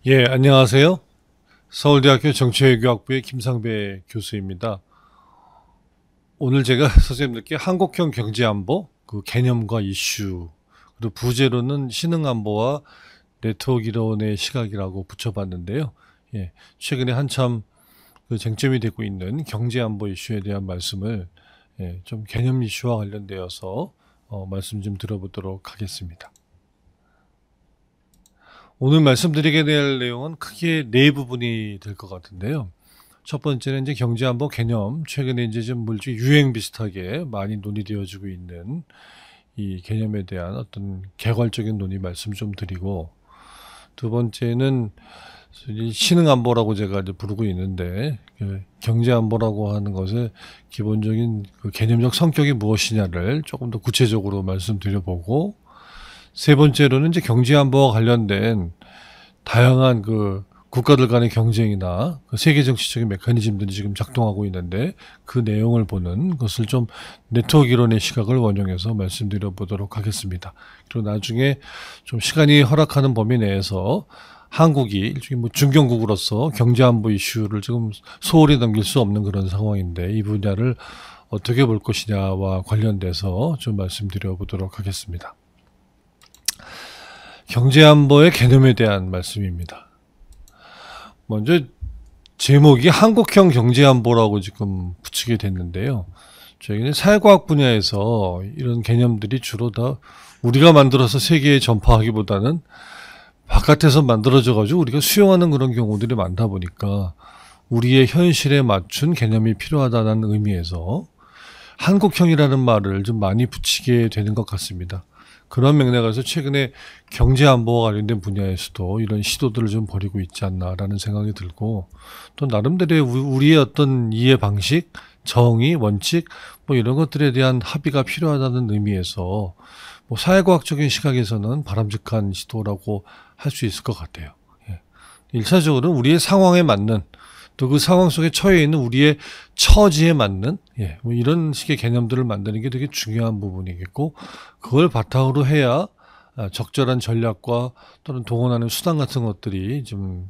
예, 안녕하세요. 서울대학교 정치외교학부의 김상배 교수입니다. 오늘 제가 선생님들께 한국형 경제안보, 그 개념과 이슈, 그리고 부제로는 신흥안보와 네트워크 이론의 시각이라고 붙여봤는데요. 예, 최근에 한참 그 쟁점이 되고 있는 경제안보 이슈에 대한 말씀을 좀 개념 이슈와 관련되어서 말씀 좀 들어보도록 하겠습니다. 오늘 말씀드리게 될 내용은 크게 네 부분이 될 것 같은데요. 첫 번째는 이제 경제안보 개념, 최근에 이제 좀 물질 유행 비슷하게 많이 논의되어지고 있는 이 개념에 대한 어떤 개괄적인 논의 말씀 좀 드리고, 두 번째는 신흥안보라고 제가 이제 부르고 있는데, 경제안보라고 하는 것의 기본적인 그 개념적 성격이 무엇이냐를 조금 더 구체적으로 말씀드려보고, 세 번째로는 이제 경제안보와 관련된 다양한 그 국가들 간의 경쟁이나 그 세계 정치적인 메커니즘들이 지금 작동하고 있는데 그 내용을 보는 것을 좀 네트워크 이론의 시각을 원용해서 말씀드려 보도록 하겠습니다. 그리고 나중에 좀 시간이 허락하는 범위 내에서 한국이 일종의 뭐 중견국으로서 경제안보 이슈를 지금 소홀히 넘길 수 없는 그런 상황인데 이 분야를 어떻게 볼 것이냐와 관련돼서 좀 말씀드려 보도록 하겠습니다. 경제안보의 개념에 대한 말씀입니다. 먼저 제목이 한국형 경제안보라고 지금 붙이게 됐는데요. 저희는 사회과학 분야에서 이런 개념들이 주로 다 우리가 만들어서 세계에 전파하기보다는 바깥에서 만들어져 가지고 우리가 수용하는 그런 경우들이 많다 보니까 우리의 현실에 맞춘 개념이 필요하다는 의미에서 한국형이라는 말을 좀 많이 붙이게 되는 것 같습니다. 그런 맥락에서 최근에 경제안보와 관련된 분야에서도 이런 시도들을 좀 벌이고 있지 않나라는 생각이 들고, 또 나름대로의 우리의 어떤 이해 방식, 정의, 원칙 뭐 이런 것들에 대한 합의가 필요하다는 의미에서 뭐 사회과학적인 시각에서는 바람직한 시도라고 할 수 있을 것 같아요. 1차적으로 우리의 상황에 맞는, 또 그 상황 속에 처해 있는 우리의 처지에 맞는 뭐 이런 식의 개념들을 만드는 게 되게 중요한 부분이겠고, 그걸 바탕으로 해야 적절한 전략과 또는 동원하는 수단 같은 것들이 좀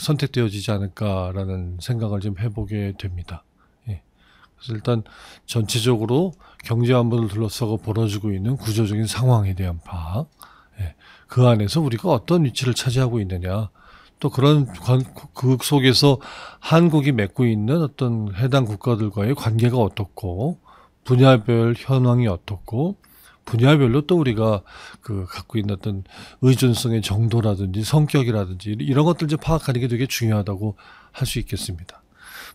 선택되어지지 않을까라는 생각을 좀 해보게 됩니다. 그래서 일단 전체적으로 경제안보를 둘러싸고 벌어지고 있는 구조적인 상황에 대한 파악, 그 안에서 우리가 어떤 위치를 차지하고 있느냐, 또 그런 그 속에서 한국이 맺고 있는 어떤 해당 국가들과의 관계가 어떻고, 분야별 현황이 어떻고, 분야별로 또 우리가 그 갖고 있는 어떤 의존성의 정도라든지 성격이라든지 이런 것들 좀 파악하는 게 되게 중요하다고 할 수 있겠습니다.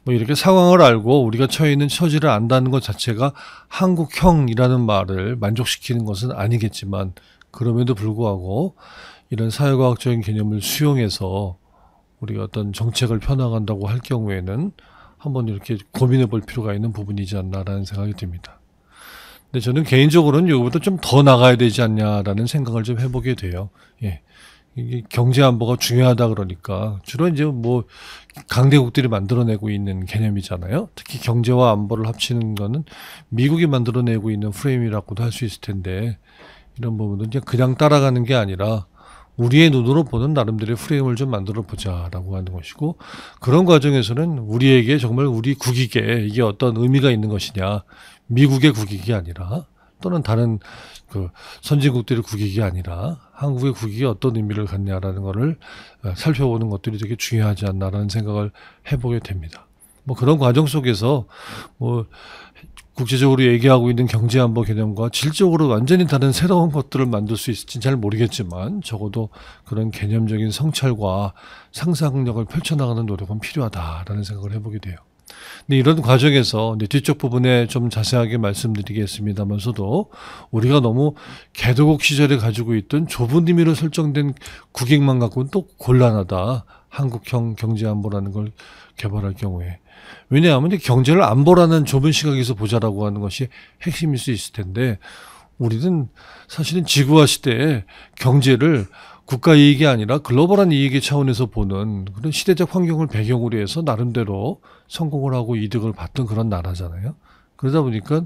뭐 이렇게 상황을 알고 우리가 처해 있는 처지를 안다는 것 자체가 한국형이라는 말을 만족시키는 것은 아니겠지만, 그럼에도 불구하고 이런 사회과학적인 개념을 수용해서 우리가 어떤 정책을 펴나간다고 할 경우에는 한번 이렇게 고민해 볼 필요가 있는 부분이지 않나라는 생각이 듭니다. 근데 저는 개인적으로는 이거보다 좀 더 나가야 되지 않냐라는 생각을 좀 해보게 돼요. 이게 경제안보가 중요하다 그러니까 주로 이제 뭐 강대국들이 만들어내고 있는 개념이잖아요. 특히 경제와 안보를 합치는 거는 미국이 만들어내고 있는 프레임이라고도 할 수 있을 텐데, 이런 부분은 그냥 따라가는 게 아니라 우리의 눈으로 보는 나름대로의 프레임을 좀 만들어 보자라고 하는 것이고, 그런 과정에서는 우리에게 정말 우리 국익에 이게 어떤 의미가 있는 것이냐, 미국의 국익이 아니라 또는 다른 그 선진국들의 국익이 아니라 한국의 국익이 어떤 의미를 갖냐라는 것을 살펴보는 것들이 되게 중요하지 않나라는 생각을 해보게 됩니다. 뭐 그런 과정 속에서 뭐 국제적으로 얘기하고 있는 경제안보 개념과 질적으로 완전히 다른 새로운 것들을 만들 수 있을지는 잘 모르겠지만, 적어도 그런 개념적인 성찰과 상상력을 펼쳐나가는 노력은 필요하다라는 생각을 해보게 돼요. 근데 이런 과정에서 뒤쪽 부분에 좀 자세하게 말씀드리겠습니다만서도, 우리가 너무 개도국 시절에 가지고 있던 좁은 의미로 설정된 국익만 갖고는 또 곤란하다. 한국형 경제안보라는 걸 개발할 경우에. 왜냐하면 경제를 안보라는 좁은 시각에서 보자라고 하는 것이 핵심일 수 있을 텐데, 우리는 사실은 지구화 시대에 경제를 국가 이익이 아니라 글로벌한 이익의 차원에서 보는 그런 시대적 환경을 배경으로 해서 나름대로 성공을 하고 이득을 받던 그런 나라잖아요. 그러다 보니까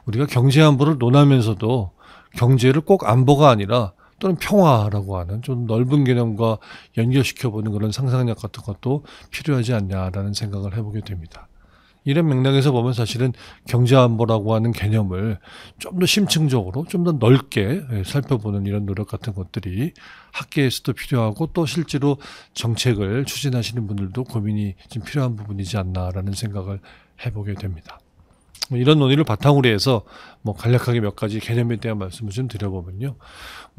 우리가 경제 안보를 논하면서도 경제를 꼭 안보가 아니라 또는 평화라고 하는 좀 넓은 개념과 연결시켜보는 그런 상상력 같은 것도 필요하지 않냐라는 생각을 해보게 됩니다. 이런 맥락에서 보면 사실은 경제안보라고 하는 개념을 좀 더 심층적으로 좀 더 넓게 살펴보는 이런 노력 같은 것들이 학계에서도 필요하고 또 실제로 정책을 추진하시는 분들도 고민이 좀 필요한 부분이지 않나라는 생각을 해보게 됩니다. 이런 논의를 바탕으로 해서 간략하게 몇 가지 개념에 대한 말씀을 좀 드려보면요.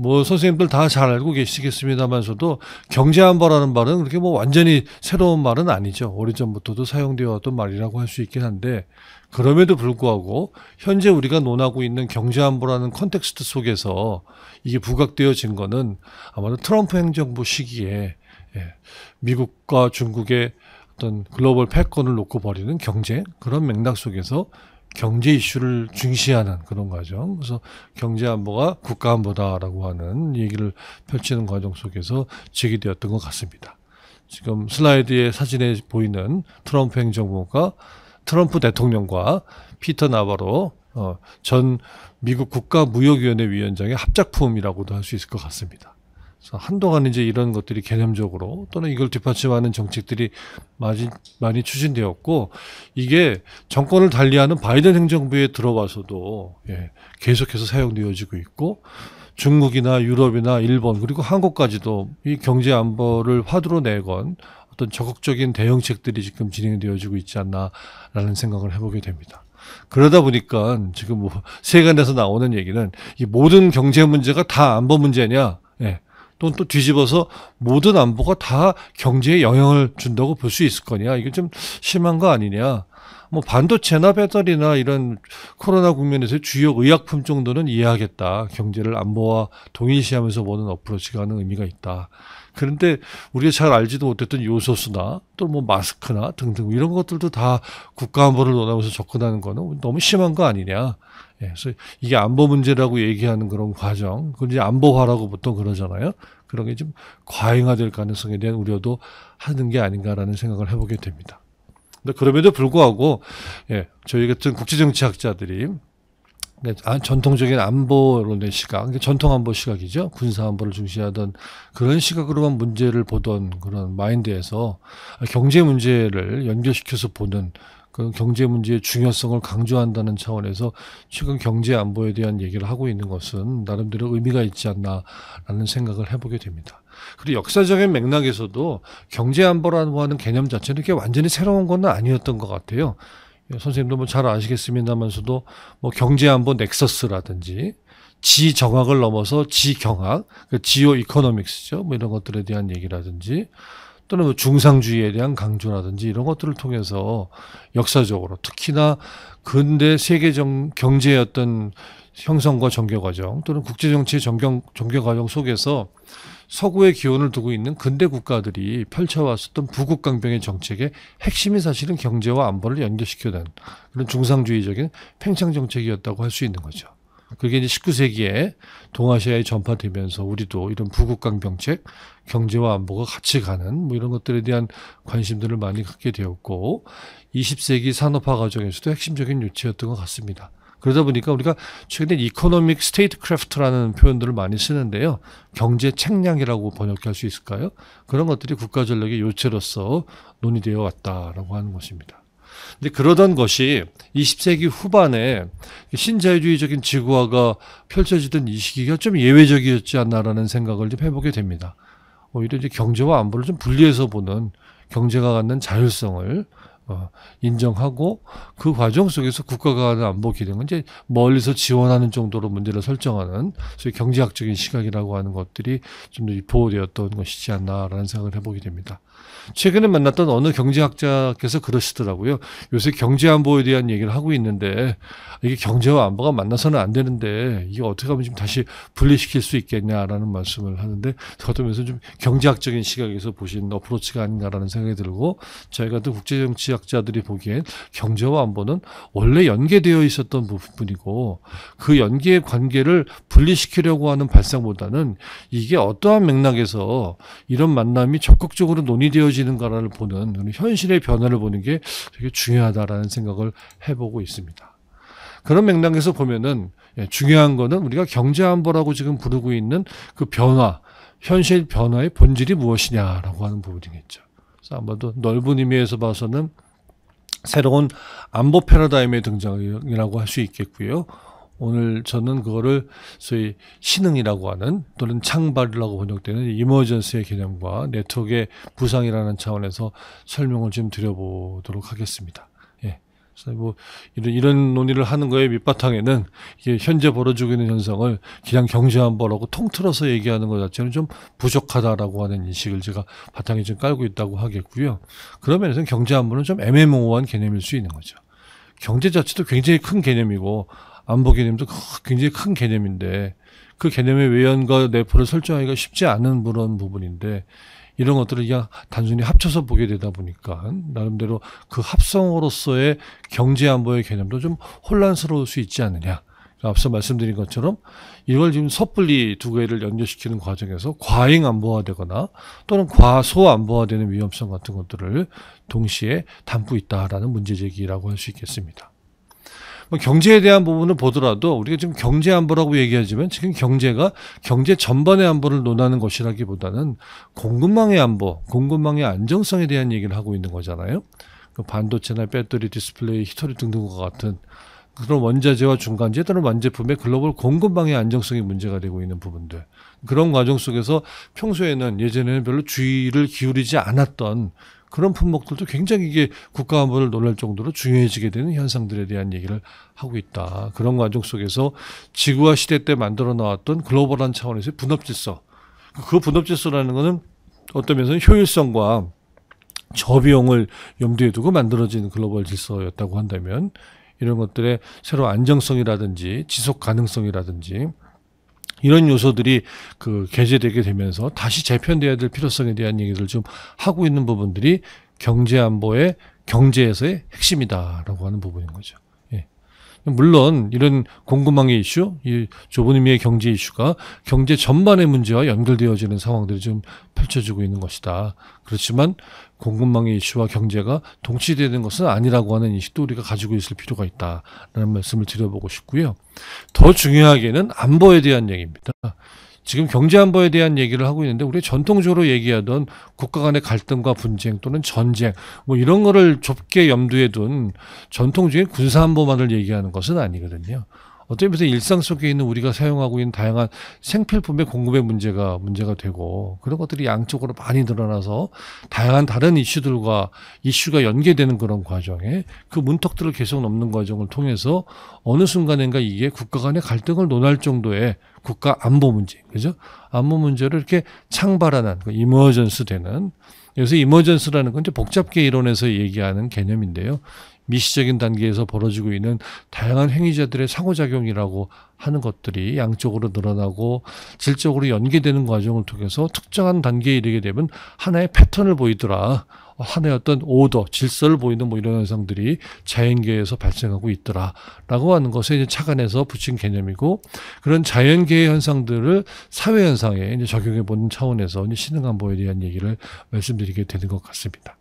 선생님들 다 잘 알고 계시겠습니다만서도 경제안보라는 말은 그렇게 완전히 새로운 말은 아니죠. 오래전부터도 사용되어 왔던 말이라고 할 수 있긴 한데, 그럼에도 불구하고 현재 우리가 논하고 있는 경제안보라는 컨텍스트 속에서 이게 부각되어진 거는 아마도 트럼프 행정부 시기에 미국과 중국의 어떤 글로벌 패권을 놓고 벌이는 경쟁, 그런 맥락 속에서 경제 이슈를 중시하는 그런 과정. 그래서 경제안보가 국가안보다라고 하는 얘기를 펼치는 과정 속에서 제기되었던 것 같습니다. 지금 슬라이드의 사진에 보이는 트럼프 행정부가 트럼프 대통령과 피터 나바로 전 미국 국가무역위원회 위원장의 합작품이라고도 할 수 있을 것 같습니다. 그래서 한동안 이제 이런 것들이 개념적으로 또는 이걸 뒷받침하는 정책들이 많이 추진되었고, 이게 정권을 달리하는 바이든 행정부에 들어와서도 계속해서 사용되어지고 있고, 중국이나 유럽이나 일본 그리고 한국까지도 이 경제 안보를 화두로 내건 어떤 적극적인 대응책들이 지금 진행되어지고 있지 않나라는 생각을 해보게 됩니다. 그러다 보니까 지금 세간에서 나오는 얘기는 이 모든 경제 문제가 다 안보 문제냐, 또 뒤집어서 모든 안보가 다 경제에 영향을 준다고 볼 수 있을 거냐, 이게 좀 심한 거 아니냐. 반도체나 배터리나 이런 코로나 국면에서의 주요 의약품 정도는 이해하겠다. 경제를 안보와 동일시하면서 보는 어프로치가 하는 의미가 있다. 그런데 우리가 잘 알지도 못했던 요소수나 또 마스크나 등등 이런 것들도 다 국가안보를 논하면서 접근하는 거는 너무 심한 거 아니냐. 그래서 이게 안보 문제라고 얘기하는 그런 과정, 그건 이제 안보화라고 보통 그러잖아요. 그런 게 좀 과잉화될 가능성에 대한 우려도 하는 게 아닌가라는 생각을 해보게 됩니다. 근데 그럼에도 불구하고 저희 같은 국제정치학자들이 전통적인 안보론의 시각, 전통 안보 시각이죠. 군사 안보를 중시하던 그런 시각으로만 문제를 보던 그런 마인드에서 경제 문제를 연결시켜서 보는 그 경제 문제의 중요성을 강조한다는 차원에서 최근 경제 안보에 대한 얘기를 하고 있는 것은 나름대로 의미가 있지 않나라는 생각을 해보게 됩니다. 그리고 역사적인 맥락에서도 경제 안보라는 하는 개념 자체는 이렇게 완전히 새로운 건 아니었던 것 같아요. 선생님도 잘 아시겠습니다만서도 경제 안보 넥서스라든지 지정학을 넘어서 지경학, 지오 이코노믹스죠. 이런 것들에 대한 얘기라든지 또는 중상주의에 대한 강조라든지 이런 것들을 통해서 역사적으로 특히나 근대 세계 경제의 어떤 형성과 전개 과정 또는 국제정치의 전개 과정 속에서 서구의 기원을 두고 있는 근대 국가들이 펼쳐왔었던 부국강병의 정책의 핵심이 사실은 경제와 안보를 연결시켜낸 그런 중상주의적인 팽창 정책이었다고 할 수 있는 거죠. 그게 이제 19세기에 동아시아에 전파되면서 우리도 이런 부국강병책, 경제와 안보가 같이 가는 이런 것들에 대한 관심들을 많이 갖게 되었고 20세기 산업화 과정에서도 핵심적인 요체였던 것 같습니다. 그러다 보니까 우리가 최근에 이코노믹 스테이트 크래프트라는 표현들을 많이 쓰는데요. 경제 책량이라고 번역할 수 있을까요? 그런 것들이 국가 전략의 요체로서 논의되어 왔다라고 하는 것입니다. 근데 그러던 것이 20세기 후반에 신자유주의적인 지구화가 펼쳐지던 이 시기가 좀 예외적이었지 않나라는 생각을 좀 해보게 됩니다. 오히려 이제 경제와 안보를 좀 분리해서 보는 경제가 갖는 자율성을 인정하고 그 과정 속에서 국가가 하는 안보 기능은 이제 멀리서 지원하는 정도로 문제를 설정하는 소위 경제학적인 시각이라고 하는 것들이 좀 더 보호되었던 것이지 않나라는 생각을 해보게 됩니다. 최근에 만났던 어느 경제학자께서 그러시더라고요. 요새 경제안보에 대한 얘기를 하고 있는데 이게 경제와 안보가 만나서는 안 되는데 이게 어떻게 하면 좀 다시 분리시킬 수 있겠냐라는 말씀을 하는데 더듬면서 좀 경제학적인 시각에서 보신 어프로치가 아닌가라는 생각이 들고 저희 같은 국제정치학자들이 보기엔 경제와 안보는 원래 연계되어 있었던 부분이고 그 연계의 관계를 분리시키려고 하는 발상보다는 이게 어떠한 맥락에서 이런 만남이 적극적으로 논의되어지는가를 보는 현실의 변화를 보는 게 되게 중요하다라는 생각을 해보고 있습니다. 그런 맥락에서 보면은 예, 중요한 거는 우리가 경제안보라고 지금 부르고 있는 그 변화, 현실 변화의 본질이 무엇이냐라고 하는 부분이겠죠. 그래서 아마도 넓은 의미에서 봐서는 새로운 안보 패러다임의 등장이라고 할 수 있겠고요. 오늘 저는 그거를 소위 신흥이라고 하는 또는 창발이라고 번역되는 이머전스의 개념과 네트워크의 부상이라는 차원에서 설명을 좀 드려보도록 하겠습니다. 예. 그래서 뭐 이런 논의를 하는 거의 밑바탕에는 이게 현재 벌어지고 있는 현상을 그냥 경제안보라고 통틀어서 얘기하는 것 자체는 좀 부족하다라고 하는 인식을 제가 바탕에 좀 깔고 있다고 하겠고요. 그런 면에서는 경제안보는 좀 애매모호한 개념일 수 있는 거죠. 경제 자체도 굉장히 큰 개념이고 안보 개념도 굉장히 큰 개념인데 그 개념의 외연과 내포를 설정하기가 쉽지 않은 그런 부분인데 이런 것들을 그냥 단순히 합쳐서 보게 되다 보니까 나름대로 그 합성으로서의 경제안보의 개념도 좀 혼란스러울 수 있지 않느냐. 앞서 말씀드린 것처럼 이걸 지금 섣불리 두 개를 연결시키는 과정에서 과잉 안보화되거나 또는 과소 안보화되는 위험성 같은 것들을 동시에 담고 있다라는 문제제기라고 할 수 있겠습니다. 경제에 대한 부분을 보더라도 우리가 지금 경제안보라고 얘기하지만 지금 경제가 경제 전반의 안보를 논하는 것이라기보다는 공급망의 안보, 공급망의 안정성에 대한 얘기를 하고 있는 거잖아요. 반도체나 배터리, 디스플레이, 히터리 등등과 같은 그런 원자재와 중간재 또는 완제품의 글로벌 공급망의 안정성이 문제가 되고 있는 부분들. 그런 과정 속에서 평소에는 예전에는 별로 주의를 기울이지 않았던 그런 품목들도 굉장히 이게 국가 안보를 논할 정도로 중요해지게 되는 현상들에 대한 얘기를 하고 있다. 그런 과정 속에서 지구화 시대 때 만들어 나왔던 글로벌한 차원에서의 분업질서. 그 분업질서라는 것은 어떤 면에서는 효율성과 저비용을 염두에 두고 만들어진 글로벌 질서였다고 한다면 이런 것들의 새로 안정성이라든지 지속 가능성이라든지 이런 요소들이 개재되게 되면서 다시 재편돼야 될 필요성에 대한 얘기를 좀 하고 있는 부분들이 경제안보의 경제에서의 핵심이다라고 하는 부분인 거죠. 예. 물론 이런 공급망의 이슈, 이 좁은 의미의 경제 이슈가 경제 전반의 문제와 연결되어지는 상황들이 좀 펼쳐지고 있는 것이다. 그렇지만 공급망의 이슈와 경제가 동치되는 것은 아니라고 하는 인식도 우리가 가지고 있을 필요가 있다라는 말씀을 드려보고 싶고요. 더 중요하게는 안보에 대한 얘기입니다. 지금 경제안보에 대한 얘기를 하고 있는데 우리 전통적으로 얘기하던 국가 간의 갈등과 분쟁 또는 전쟁 뭐 이런 거를 좁게 염두에 둔 전통적인 군사안보만을 얘기하는 것은 아니거든요. 어떤 면에서 일상 속에 있는 우리가 사용하고 있는 다양한 생필품의 공급의 문제가 되고 그런 것들이 양쪽으로 많이 늘어나서 다양한 다른 이슈가 연계되는 그런 과정에 그 문턱들을 계속 넘는 과정을 통해서 어느 순간인가 이게 국가 간의 갈등을 논할 정도의 국가 안보 문제, 그죠? 안보 문제를 이렇게 창발하는 이머전스 되는 여기서 이머전스라는 건 이제 복잡게 이론에서 얘기하는 개념인데요. 미시적인 단계에서 벌어지고 있는 다양한 행위자들의 상호작용이라고 하는 것들이 양쪽으로 늘어나고 질적으로 연계되는 과정을 통해서 특정한 단계에 이르게 되면 하나의 패턴을 보이더라. 하나의 어떤 오더, 질서를 보이는 뭐 이런 현상들이 자연계에서 발생하고 있더라라고 하는 것에 이제 착안해서 붙인 개념이고 그런 자연계의 현상들을 사회 현상에 이제 적용해 보는 차원에서 이제 신흥안보에 대한 얘기를 말씀드리게 되는 것 같습니다.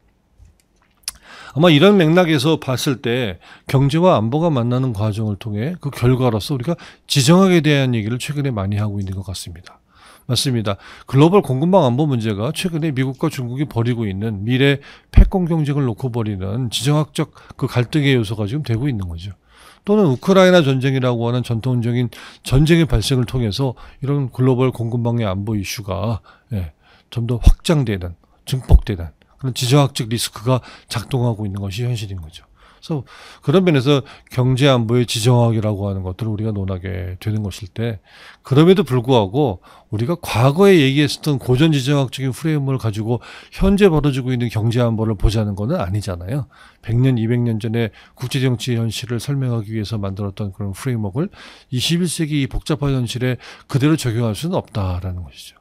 아마 이런 맥락에서 봤을 때 경제와 안보가 만나는 과정을 통해 그 결과로서 우리가 지정학에 대한 얘기를 최근에 많이 하고 있는 것 같습니다. 맞습니다. 글로벌 공급망 안보 문제가 최근에 미국과 중국이 벌이고 있는 미래 패권 경쟁을 놓고 벌이는 지정학적 그 갈등의 요소가 지금 되고 있는 거죠. 또는 우크라이나 전쟁이라고 하는 전통적인 전쟁의 발생을 통해서 이런 글로벌 공급망의 안보 이슈가 좀 더 확장되는, 증폭되는 그런 지정학적 리스크가 작동하고 있는 것이 현실인 거죠. 그래서 그런 면에서 경제안보의 지정학이라고 하는 것들을 우리가 논하게 되는 것일 때 그럼에도 불구하고 우리가 과거에 얘기했었던 고전 지정학적인 프레임을 가지고 현재 벌어지고 있는 경제안보를 보자는 것은 아니잖아요. 100년, 200년 전에 국제정치 현실을 설명하기 위해서 만들었던 그런 프레임워크를 21세기 이 복잡한 현실에 그대로 적용할 수는 없다라는 것이죠.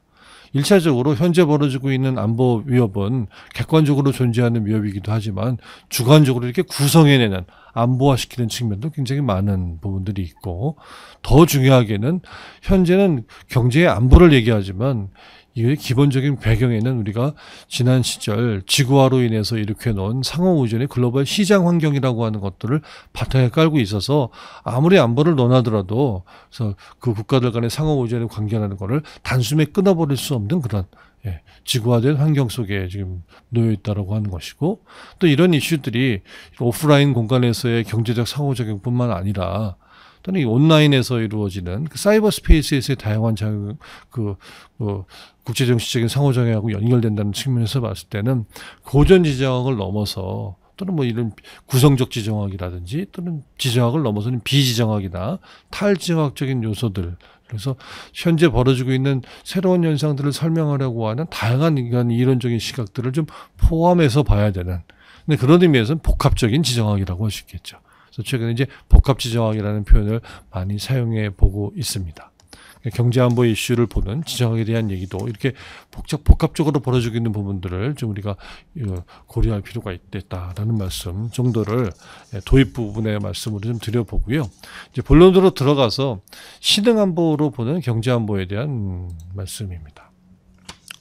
1차적으로 현재 벌어지고 있는 안보 위협은 객관적으로 존재하는 위협이기도 하지만 주관적으로 이렇게 구성해내는 안보화시키는 측면도 굉장히 많은 부분들이 있고 더 중요하게는 현재는 경제의 안보를 얘기하지만 이 기본적인 배경에는 우리가 지난 시절 지구화로 인해서 일으켜놓은 상호의존의 글로벌 시장 환경이라고 하는 것들을 바탕에 깔고 있어서 아무리 안보를 논하더라도 그래서 그 국가들 간의 상호의존의 관계라는 것을 단숨에 끊어버릴 수 없는 그런 지구화된 환경 속에 지금 놓여 있다라고 하는 것이고, 또 이런 이슈들이 오프라인 공간에서의 경제적 상호작용뿐만 아니라 또는 이 온라인에서 이루어지는 그 사이버 스페이스에서의 다양한 국제정치적인 상호작용하고 연결된다는 측면에서 봤을 때는 고전 지정학을 넘어서 또는 뭐 이런 구성적 지정학이라든지 또는 지정학을 넘어서는 비지정학이나 탈지정학적인 요소들, 그래서 현재 벌어지고 있는 새로운 현상들을 설명하려고 하는 다양한 이론적인 시각들을 좀 포함해서 봐야 되는, 근데 그런 의미에서는 복합적인 지정학이라고 할 수 있겠죠. 그래서 최근에 이제 복합지정학이라는 표현을 많이 사용해 보고 있습니다. 경제안보 이슈를 보는 지정학에 대한 얘기도 이렇게 복합적으로 벌어지고 있는 부분들을 좀 우리가 고려할 필요가 있겠다라는 말씀 정도를 도입 부분의 말씀으로 좀 드려보고요. 이제 본론으로 들어가서 신흥안보로 보는 경제안보에 대한 말씀입니다.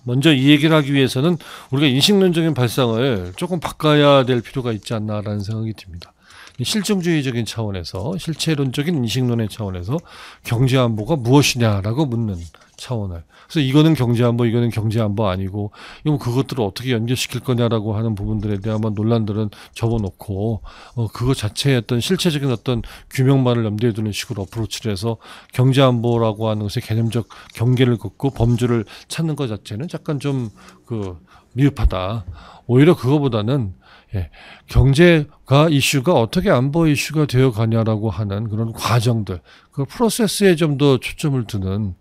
먼저 이 얘기를 하기 위해서는 우리가 인식론적인 발상을 조금 바꿔야 될 필요가 있지 않나라는 생각이 듭니다. 실증주의적인 차원에서 실체론적인 인식론의 차원에서 경제안보가 무엇이냐라고 묻는 차원을, 그래서 이거는 경제안보, 이거는 경제안보 아니고 이거 그것들을 어떻게 연결시킬 거냐라고 하는 부분들에 대한 논란들은 접어놓고 그거 자체의 어떤 실체적인 어떤 규명만을 염두에 두는 식으로 어프로치를 해서 경제안보라고 하는 것의 개념적 경계를 긋고 범주를 찾는 것 자체는 약간 좀 미흡하다. 오히려 그거보다는 경제가 이슈가 어떻게 안보 이슈가 되어 가냐라고 하는 그런 과정들, 그 프로세스에 좀 더 초점을 두는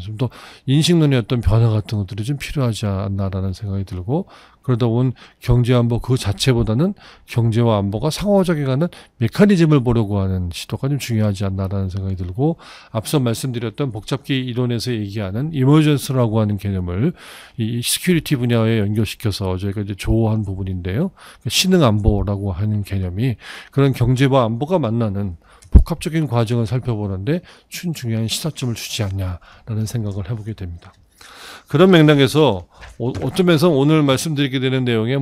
좀 더 인식론의 어떤 변화 같은 것들이 좀 필요하지 않나라는 생각이 들고, 그러다 보면 경제안보 그 자체보다는 경제와 안보가 상호작용하는 메커니즘을 보려고 하는 시도가 좀 중요하지 않나라는 생각이 들고, 앞서 말씀드렸던 복잡기 이론에서 얘기하는 이머전스라고 하는 개념을 이 시큐리티 분야에 연결시켜서 저희가 이제 조어한 부분인데요. 신흥안보라고 하는 개념이 그런 경제와 안보가 만나는 복합적인 과정을 살펴보는데 중요한 시사점을 주지 않냐라는 생각을 해보게 됩니다. 그런 맥락에서 어쩌면서 오늘 말씀드리게 되는 내용의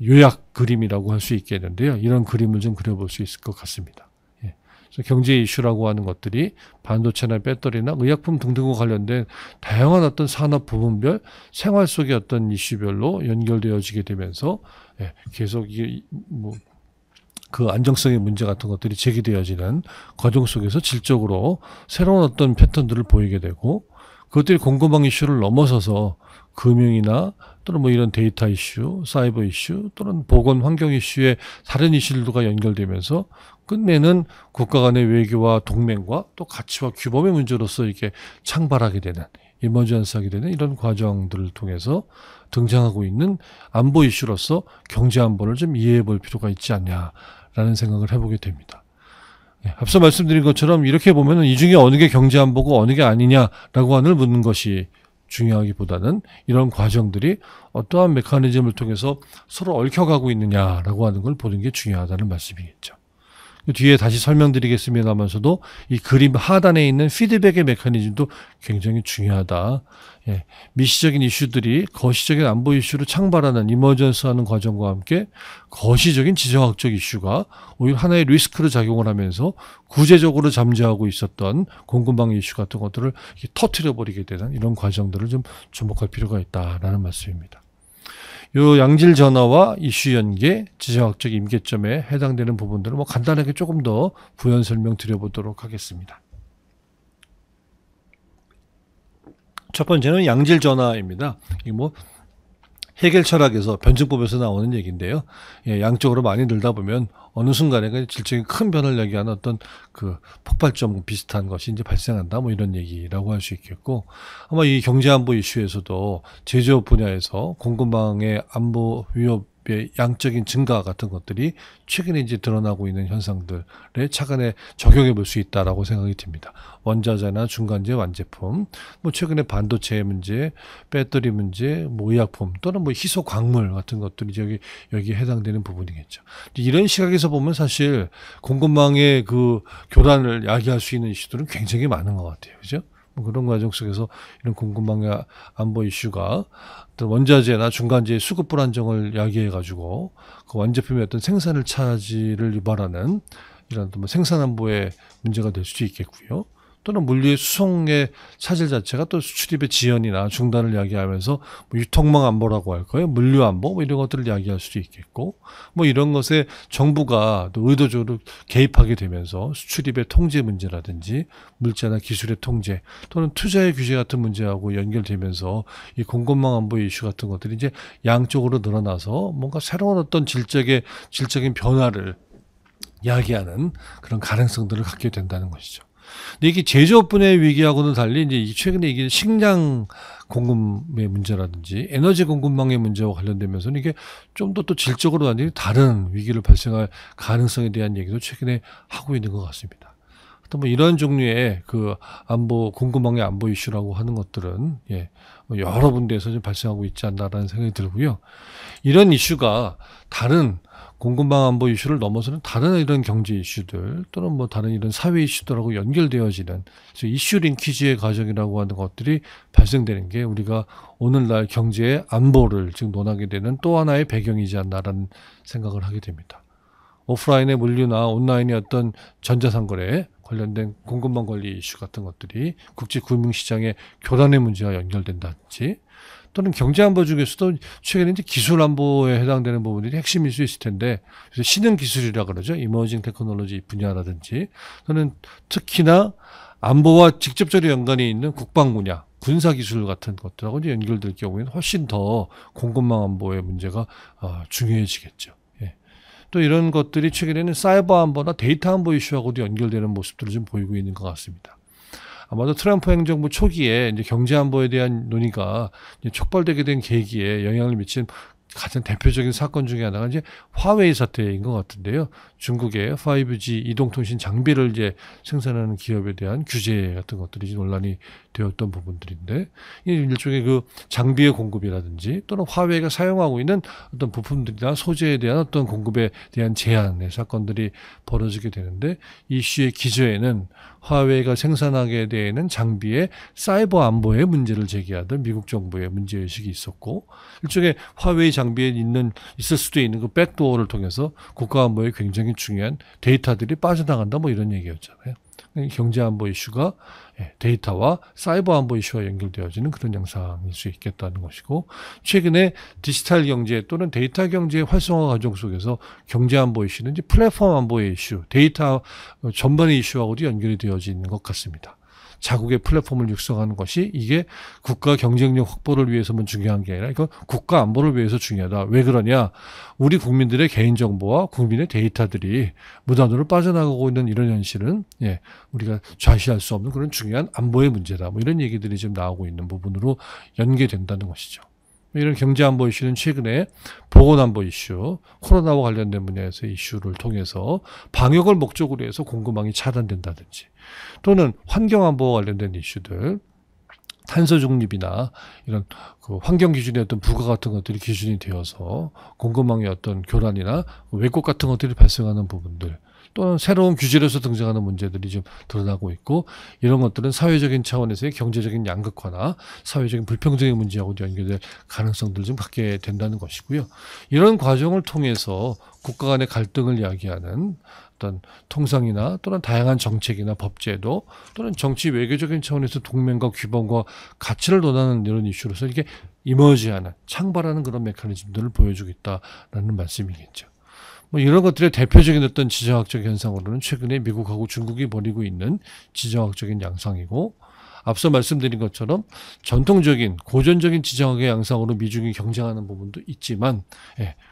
요약 그림이라고 할 수 있겠는데요. 이런 그림을 좀 그려볼 수 있을 것 같습니다. 그래서 경제 이슈라고 하는 것들이 반도체나 배터리나 의약품 등등과 관련된 다양한 어떤 산업 부분별 생활 속의 어떤 이슈별로 연결되어지게 되면서 계속 그 안정성의 문제 같은 것들이 제기되어지는 과정 속에서 질적으로 새로운 어떤 패턴들을 보이게 되고, 그것들이 공급망 이슈를 넘어서서 금융이나 또는 이런 데이터 이슈, 사이버 이슈 또는 보건 환경 이슈의 다른 이슈들과 연결되면서 끝내는 국가 간의 외교와 동맹과 또 가치와 규범의 문제로서 이렇게 창발하게 되는, 이머전스하게 되는 이런 과정들을 통해서 등장하고 있는 안보 이슈로서 경제 안보를 좀 이해해 볼 필요가 있지 않냐라는 생각을 해보게 됩니다. 앞서 말씀드린 것처럼 이렇게 보면은 이 중에 어느 게 경제 안보고 어느 게 아니냐라고 하는 묻는 것이 중요하기보다는 이런 과정들이 어떠한 메커니즘을 통해서 서로 얽혀가고 있느냐라고 하는 걸 보는 게 중요하다는 말씀이겠죠. 뒤에 다시 설명드리겠습니다만서도 이 그림 하단에 있는 피드백의 메커니즘도 굉장히 중요하다. 미시적인 이슈들이 거시적인 안보 이슈를 창발하는 이머전스하는 과정과 함께 거시적인 지정학적 이슈가 오히려 하나의 리스크로 작용을 하면서 구제적으로 잠재하고 있었던 공급망 이슈 같은 것들을 터트려버리게 되는 이런 과정들을 좀 주목할 필요가 있다라는 말씀입니다. 요 양질 전화와 이슈 연계, 지정학적 임계점에 해당되는 부분들을 간단하게 조금 더 부연 설명 드려보도록 하겠습니다. 첫 번째는 양질 전화입니다. 이 해겔 철학에서 변증법에서 나오는 얘기인데요. 양쪽으로 많이 늘다 보면 어느 순간에 질적인 큰 변화를 야기하는 어떤 그 폭발점 비슷한 것이 이제 발생한다. 이런 얘기라고 할 수 있겠고, 아마 이 경제 안보 이슈에서도 제조업 분야에서 공급망의 안보 위협의 양적인 증가 같은 것들이 최근에 이제 드러나고 있는 현상들에 차근에 적용해 볼 수 있다라고 생각이 듭니다. 원자재나 중간재 완제품, 최근에 반도체 문제, 배터리 문제, 의약품 또는 희소 광물 같은 것들이 여기에 해당되는 부분이겠죠. 이런 시각에서 보면 사실 공급망의 그 교란을 야기할 수 있는 이슈들은 굉장히 많은 것 같아요. 그죠? 뭐 그런 과정 속에서 이런 공급망의 안보 이슈가 어떤 원자재나 중간재의 수급 불안정을 야기해가지고 그 완제품의 어떤 생산을 차질을 유발하는 이런 뭐 생산 안보의 문제가 될 수도 있겠고요. 또는 물류의 수송의 차질 자체가 또 수출입의 지연이나 중단을 야기하면서 뭐 유통망 안보라고 할까요? 물류 안보 뭐 이런 것들을 야기할 수도 있겠고, 뭐 이런 것에 정부가 또 의도적으로 개입하게 되면서 수출입의 통제 문제라든지 물자나 기술의 통제 또는 투자의 규제 같은 문제하고 연결되면서 이 공급망 안보 이슈 같은 것들이 이제 양쪽으로 늘어나서 뭔가 새로운 어떤 질적인 변화를 야기하는 그런 가능성들을 갖게 된다는 것이죠. 근데 이게 제조업 분야의 위기하고는 달리 이제 최근에 이게 식량 공급의 문제라든지 에너지 공급망의 문제와 관련되면서는 이게 좀 더 또 질적으로 완전히 다른 위기를 발생할 가능성에 대한 얘기도 최근에 하고 있는 것 같습니다. 또 뭐 이런 종류의 그 안보 공급망의 안보 이슈라고 하는 것들은 뭐 여러 군데에서 좀 발생하고 있지 않나라는 생각이 들고요. 이런 이슈가 다른 공급망 안보 이슈를 넘어서는 다른 이런 경제 이슈들 또는 뭐 다른 이런 사회 이슈들하고 연결되어지는 이슈 링키지의 과정이라고 하는 것들이 발생되는 게 우리가 오늘날 경제의 안보를 지금 논하게 되는 또 하나의 배경이지 않나라는 생각을 하게 됩니다. 오프라인의 물류나 온라인의 어떤 전자상거래에 관련된 공급망 관리 이슈 같은 것들이 국제 금융시장의 교란의 문제와 연결된다든지 또는 경제안보 중에서도 최근에 이제 기술안보에 해당되는 부분들이 핵심일 수 있을 텐데, 그래서 신흥 기술이라 그러죠. 이머징 테크놀로지 분야라든지 또는 특히나 안보와 직접적으로 연관이 있는 국방 분야, 군사 기술 같은 것들하고 이제 연결될 경우에는 훨씬 더 공급망 안보의 문제가 중요해지겠죠. 또 이런 것들이 최근에는 사이버 안보나 데이터 안보 이슈하고도 연결되는 모습들을 좀 보이고 있는 것 같습니다. 아마도 트럼프 행정부 초기에 이제 경제 안보에 대한 논의가 이제 촉발되게 된 계기에 영향을 미친 가장 대표적인 사건 중에 하나가 이제 화웨이 사태인 것 같은데요. 중국의 5G 이동통신 장비를 이제 생산하는 기업에 대한 규제 같은 것들이 논란이 되었던 부분들인데, 이 일종의 그 장비의 공급이라든지 또는 화웨이가 사용하고 있는 어떤 부품들이나 소재에 대한 어떤 공급에 대한 제한의 사건들이 벌어지게 되는데, 이 이슈의 기저에는 화웨이가 생산하게 되는 장비의 사이버 안보의 문제를 제기하던 미국 정부의 문제의식이 있었고, 일종의 화웨이 장비에 있을 수도 있는 그 백도어를 통해서 국가 안보에 굉장히 중요한 데이터들이 빠져나간다 뭐 이런 얘기였잖아요. 경제 안보 이슈가 데이터와 사이버 안보 이슈와 연결되어지는 그런 양상일 수 있겠다는 것이고, 최근에 디지털 경제 또는 데이터 경제의 활성화 과정 속에서 경제 안보 이슈는 이제 플랫폼 안보의 이슈, 데이터 전반의 이슈하고도 연결이 되어지는 것 같습니다. 자국의 플랫폼을 육성하는 것이 이게 국가 경쟁력 확보를 위해서만 중요한 게 아니라 이건 국가 안보를 위해서 중요하다. 왜 그러냐? 우리 국민들의 개인정보와 국민의 데이터들이 무단으로 빠져나가고 있는 이런 현실은 우리가 좌시할 수 없는 그런 중요한 안보의 문제다. 뭐 이런 얘기들이 지금 나오고 있는 부분으로 연계된다는 것이죠. 이런 경제안보 이슈는 최근에 보건안보 이슈, 코로나와 관련된 분야에서 이슈를 통해서 방역을 목적으로 해서 공급망이 차단된다든지, 또는 환경안보와 관련된 이슈들, 탄소 중립이나 이런 그 환경 기준의 어떤 부과 같은 것들이 기준이 되어서 공급망의 어떤 교란이나 왜곡 같은 것들이 발생하는 부분들, 또는 새로운 규제로서 등장하는 문제들이 좀 드러나고 있고, 이런 것들은 사회적인 차원에서의 경제적인 양극화나 사회적인 불평등의 문제하고 연결될 가능성들을 좀 갖게 된다는 것이고요. 이런 과정을 통해서 국가 간의 갈등을 이야기하는 어떤 통상이나 또는 다양한 정책이나 법제도 또는 정치 외교적인 차원에서 동맹과 규범과 가치를 논하는 이런 이슈로서 이게 이머지하는 창발하는 그런 메커니즘들을 보여주고 있다라는 말씀이겠죠. 뭐 이런 것들의 대표적인 어떤 지정학적 현상으로는 최근에 미국하고 중국이 벌이고 있는 지정학적인 양상이고, 앞서 말씀드린 것처럼 전통적인 고전적인 지정학의 양상으로 미중이 경쟁하는 부분도 있지만,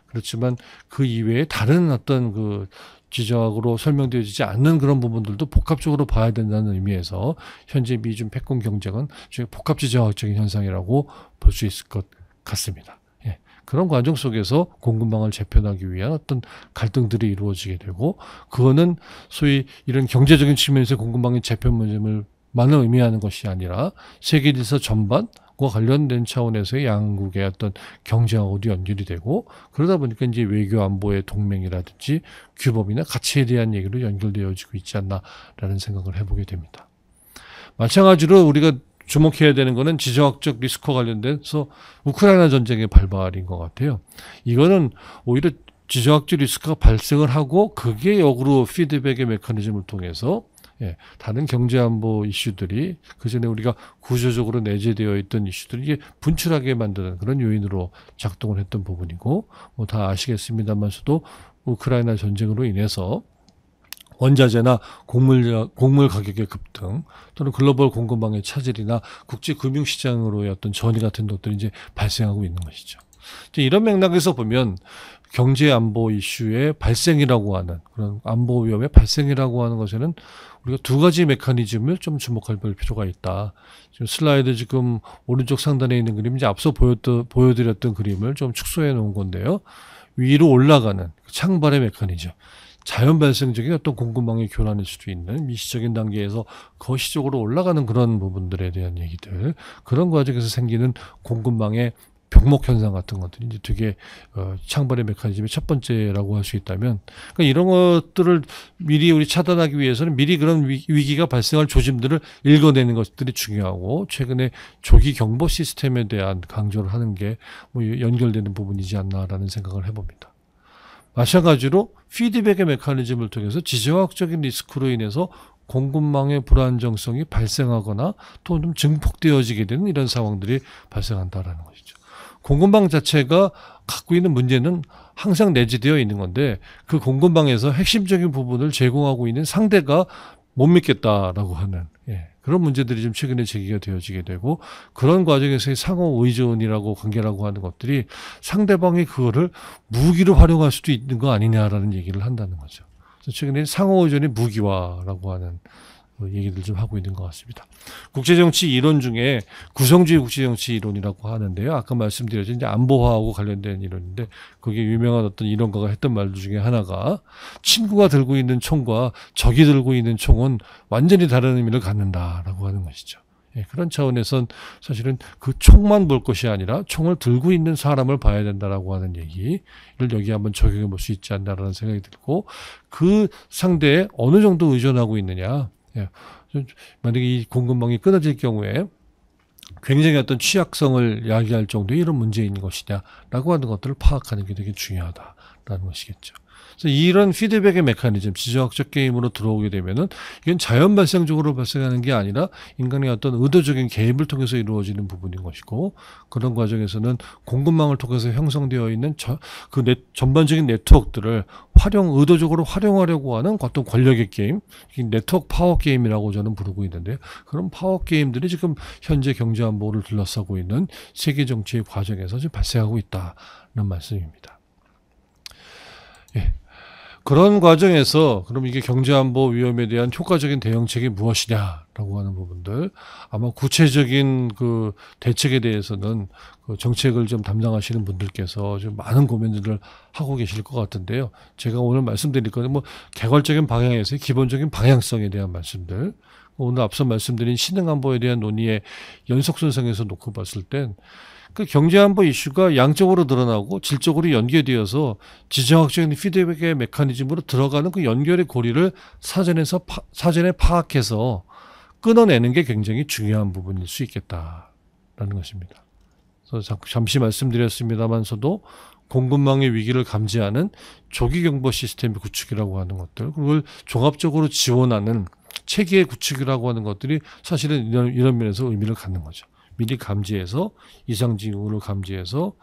그렇지만 그 이외에 다른 어떤 그 지정학으로 설명되어지지 않는 그런 부분들도 복합적으로 봐야 된다는 의미에서 현재 미중 패권 경쟁은 복합 지정학적인 현상이라고 볼 수 있을 것 같습니다. 그런 과정 속에서 공급망을 재편하기 위한 어떤 갈등들이 이루어지게 되고, 그거는 소위 이런 경제적인 측면에서 공급망의 재편 문제를 만을 의미하는 것이 아니라 세계 질서 전반과 관련된 차원에서의 양국의 어떤 경쟁하고도 연결이 되고, 그러다 보니까 이제 외교 안보의 동맹이라든지 규범이나 가치에 대한 얘기로 연결되어지고 있지 않나라는 생각을 해보게 됩니다. 마찬가지로 우리가 주목해야 되는 거는 지정학적 리스크와 관련돼서 우크라이나 전쟁의 발발인 것 같아요. 이거는 오히려 지정학적 리스크가 발생을 하고 그게 역으로 피드백의 메커니즘을 통해서 다른 경제안보 이슈들이 그전에 우리가 구조적으로 내재되어 있던 이슈들이 이게 분출하게 만드는 그런 요인으로 작동을 했던 부분이고 뭐 다 아시겠습니다만서도 우크라이나 전쟁으로 인해서 원자재나 곡물 가격의 급등 또는 글로벌 공급망의 차질이나 국제 금융시장으로의 어떤 전이 같은 것들이 이제 발생하고 있는 것이죠. 이제 이런 맥락에서 보면 경제 안보 이슈의 발생이라고 하는 그런 안보 위험의 발생이라고 하는 것에는 우리가 두 가지 메커니즘을 좀 주목할 필요가 있다. 지금 슬라이드 지금 오른쪽 상단에 있는 그림 이제 앞서 보여드렸던 그림을 좀 축소해 놓은 건데요. 위로 올라가는 창발의 메커니즘. 자연 발생적인 어떤 공급망의 교란일 수도 있는 미시적인 단계에서 거시적으로 올라가는 그런 부분들에 대한 얘기들, 그런 과정에서 생기는 공급망의 병목 현상 같은 것들이 이제 되게 창발의 메커니즘의 첫 번째라고 할 수 있다면, 그러니까 이런 것들을 미리 우리 차단하기 위해서는 미리 그런 위기가 발생할 조짐들을 읽어내는 것들이 중요하고, 최근에 조기 경보 시스템에 대한 강조를 하는 게 뭐 연결되는 부분이지 않나라는 생각을 해봅니다. 마찬가지로 피드백의 메커니즘을 통해서 지정학적인 리스크로 인해서 공급망의 불안정성이 발생하거나 또 좀 증폭되어지게 되는 이런 상황들이 발생한다라는 것이죠. 공급망 자체가 갖고 있는 문제는 항상 내재되어 있는 건데 그 공급망에서 핵심적인 부분을 제공하고 있는 상대가 못 믿겠다라고 하는 그런 문제들이 좀 최근에 제기가 되어지게 되고, 그런 과정에서의 상호 의존이라고 관계라고 하는 것들이 상대방이 그거를 무기로 활용할 수도 있는 거 아니냐라는 얘기를 한다는 거죠. 그래서 최근에 상호 의존의 무기화라고 하는 얘기들 좀 하고 있는 것 같습니다. 국제정치 이론 중에 구성주의 국제정치 이론이라고 하는데요. 아까 말씀드렸죠. 이제 안보화하고 관련된 이론인데, 그게 유명한 어떤 이론가가 했던 말들 중에 하나가, 친구가 들고 있는 총과 적이 들고 있는 총은 완전히 다른 의미를 갖는다라고 하는 것이죠. 그런 차원에선 사실은 그 총만 볼 것이 아니라 총을 들고 있는 사람을 봐야 된다라고 하는 얘기를 여기 한번 적용해 볼 수 있지 않나라는 생각이 들고, 그 상대에 어느 정도 의존하고 있느냐. 만약에 이 공급망이 끊어질 경우에 굉장히 어떤 취약성을 야기할 정도의 이런 문제인 것이냐라고 하는 것들을 파악하는 게 되게 중요하다라는 것이겠죠. 그래서 이런 피드백의 메커니즘, 지정학적 게임으로 들어오게 되면은 이건 자연 발생적으로 발생하는 게 아니라 인간의 어떤 의도적인 개입을 통해서 이루어지는 부분인 것이고, 그런 과정에서는 공급망을 통해서 형성되어 있는 전반적인 네트워크들을 의도적으로 활용하려고 하는 어떤 권력의 게임, 네트워크 파워 게임이라고 저는 부르고 있는데요. 그런 파워 게임들이 지금 현재 경제 안보를 둘러싸고 있는 세계 정치의 과정에서 지금 발생하고 있다는 말씀입니다. 그런 과정에서 그럼 이게 경제안보 위험에 대한 효과적인 대응책이 무엇이냐라고 하는 부분들, 아마 구체적인 그 대책에 대해서는 그 정책을 좀 담당하시는 분들께서 좀 많은 고민들을 하고 계실 것 같은데요. 제가 오늘 말씀드릴 거는 뭐 개괄적인 방향에서의 기본적인 방향성에 대한 말씀들, 오늘 앞서 말씀드린 신흥안보에 대한 논의의 연속선상에서 놓고 봤을 땐 그 경제안보 이슈가 양적으로 드러나고 질적으로 연계되어서 지정학적인 피드백의 메커니즘으로 들어가는 그 연결의 고리를 사전에 파악해서 끊어내는 게 굉장히 중요한 부분일 수 있겠다라는 것입니다. 그래서 잠시 말씀드렸습니다만서도 공급망의 위기를 감지하는 조기 경보 시스템의 구축이라고 하는 것들, 그걸 종합적으로 지원하는 체계의 구축이라고 하는 것들이 사실은 이런 면에서 의미를 갖는 거죠. 미리 감지해서 이상 징후를 감지해서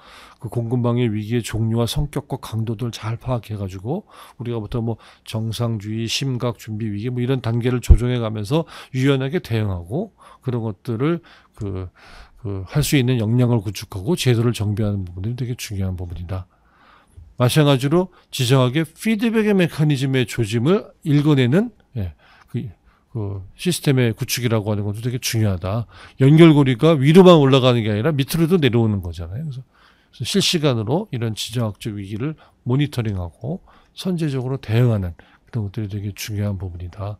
그 공급망의 위기의 종류와 성격과 강도들을 잘 파악해가지고 우리가 보통 뭐 정상주의, 심각, 준비, 위기 뭐 이런 단계를 조정해가면서 유연하게 대응하고, 그런 것들을 할 수 있는 역량을 구축하고 제도를 정비하는 부분들이 되게 중요한 부분이다. 마찬가지로 지정학의 피드백의 메커니즘의 조짐을 읽어내는 그 시스템의 구축이라고 하는 것도 되게 중요하다. 연결고리가 위로만 올라가는 게 아니라 밑으로도 내려오는 거잖아요. 그래서 실시간으로 이런 지정학적 위기를 모니터링하고 선제적으로 대응하는 그런 것들이 되게 중요한 부분이다.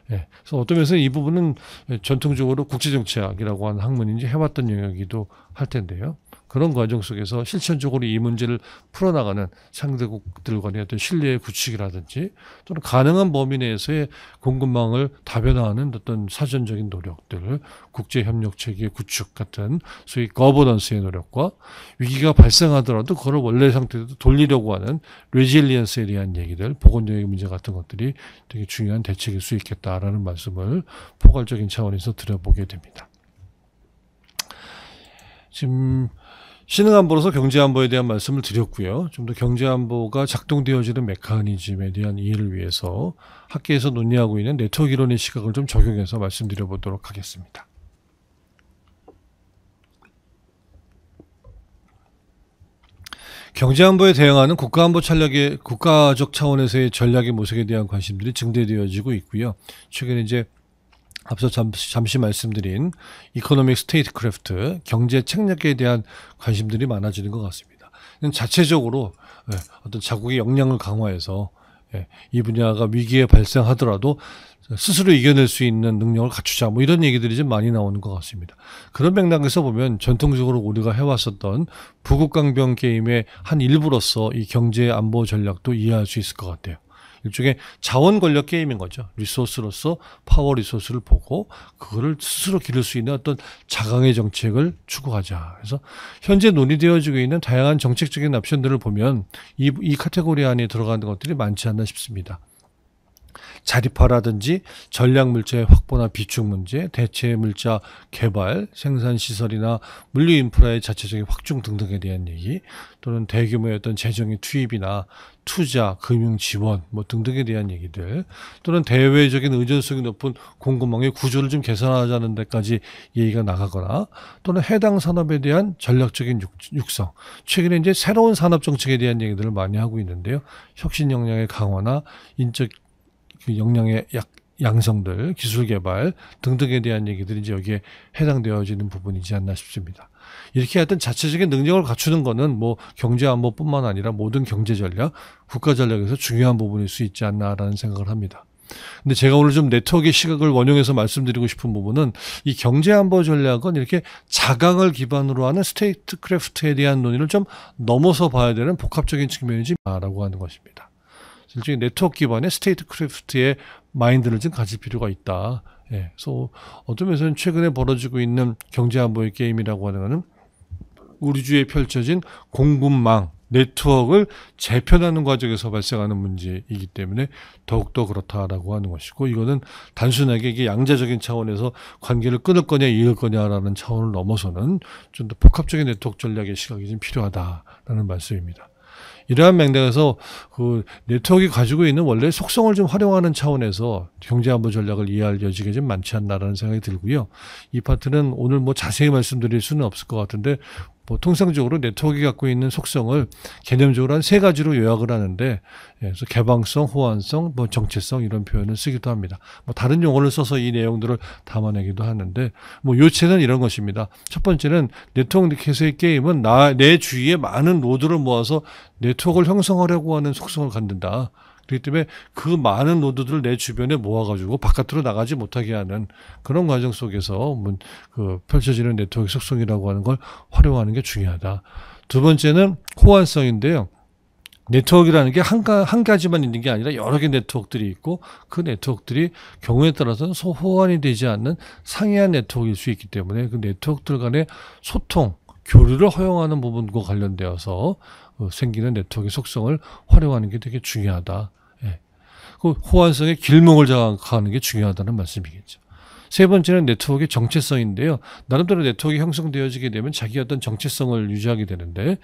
그래서 어떤 면에서 이 부분은 전통적으로 국제정치학이라고 하는 학문인지 해왔던 영역이기도 할 텐데요. 그런 과정 속에서 실천적으로 이 문제를 풀어나가는 상대국들 간의 어떤 신뢰의 구축이라든지 또는 가능한 범위 내에서의 공급망을 다변화하는 어떤 사전적인 노력들, 국제협력체계 구축 같은 소위 거버넌스의 노력과 위기가 발생하더라도 그걸 원래 상태로 돌리려고 하는 레질리언스에 대한 얘기들, 보건적인 문제 같은 것들이 되게 중요한 대책일 수 있겠다라는 말씀을 포괄적인 차원에서 드려보게 됩니다. 지금 신흥안보로서 경제안보에 대한 말씀을 드렸고요. 좀 더 경제안보가 작동되어지는 메커니즘에 대한 이해를 위해서 학계에서 논의하고 있는 네트워크 이론의 시각을 좀 적용해서 말씀드려보도록 하겠습니다. 경제안보에 대응하는 국가안보 전략의 국가적 차원에서의 전략의 모색에 대한 관심들이 증대되어지고 있고요. 최근에 이제 앞서 잠시 말씀드린 이코노믹 스테이트크래프트, 경제 책략에 대한 관심들이 많아지는 것 같습니다. 자체적으로 어떤 자국의 역량을 강화해서 이 분야가 위기에 발생하더라도 스스로 이겨낼 수 있는 능력을 갖추자, 뭐 이런 얘기들이 좀 많이 나오는 것 같습니다. 그런 맥락에서 보면 전통적으로 우리가 해왔었던 부국강병 게임의 한 일부로서 이 경제 안보 전략도 이해할 수 있을 것 같아요. 일종의 자원 권력 게임인 거죠. 리소스로서 파워 리소스를 보고 그거를 스스로 기를 수 있는 어떤 자강의 정책을 추구하자. 그래서 현재 논의되어지고 있는 다양한 정책적인 옵션들을 보면 이 카테고리 안에 들어가는 것들이 많지 않나 싶습니다. 자립화라든지 전략물자의 확보나 비축 문제, 대체 물자 개발, 생산시설이나 물류인프라의 자체적인 확충 등등에 대한 얘기, 또는 대규모의 어떤 재정의 투입이나 투자, 금융 지원 뭐 등등에 대한 얘기들, 또는 대외적인 의존성이 높은 공급망의 구조를 좀 개선하자는 데까지 얘기가 나가거나, 또는 해당 산업에 대한 전략적인 육성, 최근에 이제 새로운 산업 정책에 대한 얘기들을 많이 하고 있는데요. 혁신 역량의 강화나 인적 그 역량의 양성들, 기술 개발 등등에 대한 얘기들이 이제 여기에 해당되어지는 부분이지 않나 싶습니다. 이렇게 하여튼 자체적인 능력을 갖추는 거는 뭐 경제 안보뿐만 아니라 모든 경제 전략, 국가 전략에서 중요한 부분일 수 있지 않나라는 생각을 합니다. 근데 제가 오늘 좀 네트워크의 시각을 원용해서 말씀드리고 싶은 부분은 이 경제 안보 전략은 이렇게 자강을 기반으로 하는 스테이트크래프트에 대한 논의를 좀 넘어서 봐야 되는 복합적인 측면이지라고 하는 것입니다. 일종의 네트워크 기반의 스테이트크래프트의 마인드를 좀 가질 필요가 있다. 그래서 어떤 면에서는 최근에 벌어지고 있는 경제안보의 게임이라고 하는 것은 우리 주위에 펼쳐진 공급망, 네트워크를 재편하는 과정에서 발생하는 문제이기 때문에 더욱더 그렇다라고 하는 것이고, 이거는 단순하게 이게 양자적인 차원에서 관계를 끊을 거냐 이을 거냐라는 차원을 넘어서는 좀 더 복합적인 네트워크 전략의 시각이 좀 필요하다라는 말씀입니다. 이러한 맥락에서 그 네트워크가 가지고 있는 원래 속성을 좀 활용하는 차원에서 경제안보 전략을 이해할 여지가 좀 많지 않나라는 생각이 들고요. 이 파트는 오늘 뭐 자세히 말씀드릴 수는 없을 것 같은데, 뭐 통상적으로 네트워크가 갖고 있는 속성을 개념적으로 한 세 가지로 요약을 하는데, 그래서 개방성, 호환성, 뭐 정체성 이런 표현을 쓰기도 합니다. 뭐 다른 용어를 써서 이 내용들을 담아내기도 하는데, 뭐 요체는 이런 것입니다. 첫 번째는 네트워크에서의 게임은 내 주위에 많은 노드를 모아서 네트워크를 형성하려고 하는 속성을 갖는다. 그렇기 때문에 그 많은 노드들을 내 주변에 모아가지고 바깥으로 나가지 못하게 하는 그런 과정 속에서 그 펼쳐지는 네트워크 속성이라고 하는 걸 활용하는 게 중요하다. 두 번째는 호환성인데요. 네트워크라는 게 한 가지만 있는 게 아니라 여러 개 네트워크들이 있고, 그 네트워크들이 경우에 따라서는 호환이 되지 않는 상이한 네트워크일 수 있기 때문에 그 네트워크들 간의 소통, 교류를 허용하는 부분과 관련되어서 생기는 네트워크의 속성을 활용하는 게 되게 중요하다. 그 호환성의 길목을 장악하는 게 중요하다는 말씀이겠죠. 세 번째는 네트워크의 정체성인데요. 나름대로 네트워크가 형성되어지게 되면 자기 어떤 정체성을 유지하게 되는데,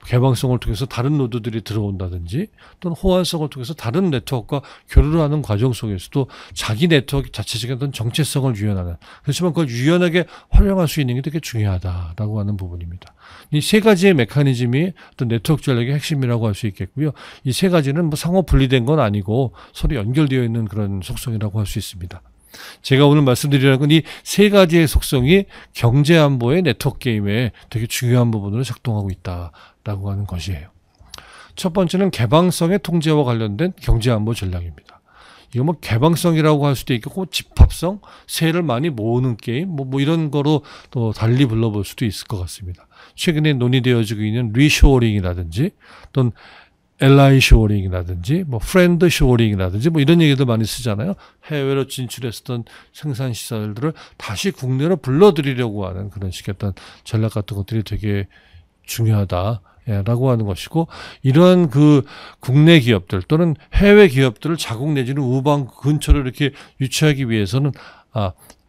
개방성을 통해서 다른 노드들이 들어온다든지, 또는 호환성을 통해서 다른 네트워크와 교류를 하는 과정 속에서도 자기 네트워크 자체적인 어떤 정체성을 유연하는, 그렇지만 그걸 유연하게 활용할 수 있는 게 되게 중요하다라고 하는 부분입니다. 이 세 가지의 메커니즘이 어떤 네트워크 전략의 핵심이라고 할 수 있겠고요. 이 세 가지는 뭐 상호 분리된 건 아니고 서로 연결되어 있는 그런 속성이라고 할 수 있습니다. 제가 오늘 말씀드리려는 건 이 세 가지의 속성이 경제안보의 네트워크 게임에 되게 중요한 부분으로 작동하고 있다라고 하는 것이에요. 첫 번째는 개방성의 통제와 관련된 경제안보 전략입니다. 이거 뭐 개방성이라고 할 수도 있고 집합성, 세를 많이 모으는 게임, 뭐 이런 거로 또 달리 불러볼 수도 있을 것 같습니다. 최근에 논의되어지고 있는 리쇼어링이라든지 또는 LI 쇼어링이라든지 뭐 프렌드 쇼어링이라든지 뭐 이런 얘기들 많이 쓰잖아요. 해외로 진출했었던 생산 시설들을 다시 국내로 불러들이려고 하는 그런 식의 어떤 전략 같은 것들이 되게 중요하다라고 하는 것이고, 이러한 그 국내 기업들 또는 해외 기업들을 자국 내지는 우방 근처로 이렇게 유치하기 위해서는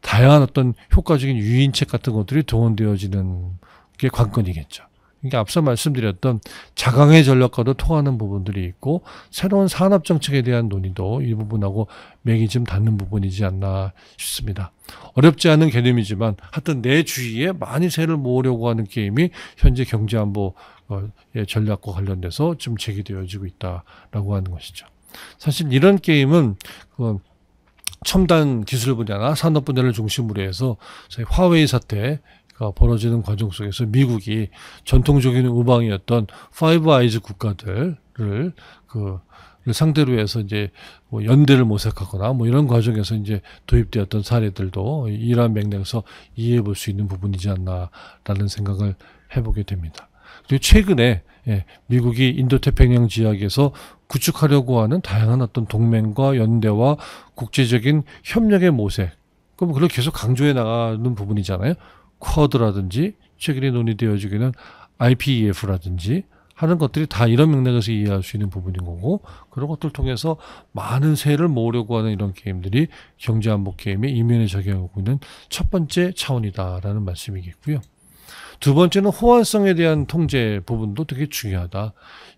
다양한 어떤 효과적인 유인책 같은 것들이 동원되어지는 게 관건이겠죠. 그러니까 앞서 말씀드렸던 자강의 전략과도 통하는 부분들이 있고, 새로운 산업 정책에 대한 논의도 이 부분하고 맥이 좀 닿는 부분이지 않나 싶습니다. 어렵지 않은 개념이지만 하여튼 내 주위에 많이 새를 모으려고 하는 게임이 현재 경제안보 전략과 관련돼서 좀 제기되어지고 있다라고 하는 것이죠. 사실 이런 게임은 첨단 기술 분야나 산업 분야를 중심으로 해서 화웨이 사태 벌어지는 과정 속에서 미국이 전통적인 우방이었던 파이브 아이즈 국가들을 상대로 해서 이제 뭐 연대를 모색하거나 뭐 이런 과정에서 이제 도입되었던 사례들도 이러한 맥락에서 이해해 볼 수 있는 부분이지 않나라는 생각을 해보게 됩니다. 그리고 최근에 미국이 인도태평양 지역에서 구축하려고 하는 다양한 어떤 동맹과 연대와 국제적인 협력의 모색, 그럼 그걸 계속 강조해 나가는 부분이잖아요. 쿼드라든지 최근에 논의되어지기는 IPEF라든지 하는 것들이 다 이런 맥락에서 이해할 수 있는 부분인 거고, 그런 것들을 통해서 많은 세를 모으려고 하는 이런 게임들이 경제안보 게임에 이면에 적용하고 있는 첫 번째 차원이다라는 말씀이겠고요. 두 번째는 호환성에 대한 통제 부분도 되게 중요하다.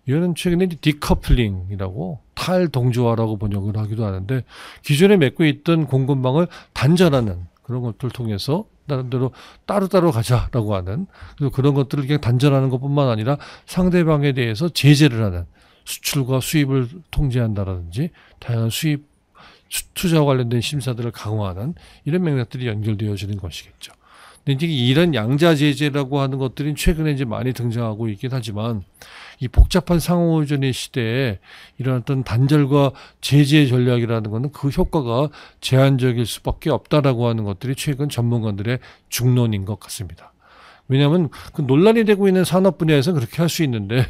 이거는 최근에 디커플링이라고 탈동조화라고 번역을 하기도 하는데, 기존에 맺고 있던 공급망을 단절하는 그런 것들을 통해서 나름대로 따로따로 가자라고 하는, 그리고 그런 것들을 그냥 단절하는 것뿐만 아니라 상대방에 대해서 제재를 하는, 수출과 수입을 통제한다라든지 다양한 수입 투자와 관련된 심사들을 강화하는 이런 맥락들이 연결되어지는 것이겠죠. 근데 이제 이런 양자 제재라고 하는 것들이 최근에 이제 많이 등장하고 있긴 하지만, 이 복잡한 상호의존의 시대에 이런 어떤 단절과 제재 전략이라는 것은 그 효과가 제한적일 수밖에 없다라고 하는 것들이 최근 전문가들의 중론인 것 같습니다. 왜냐하면 그 논란이 되고 있는 산업 분야에서는 그렇게 할 수 있는데,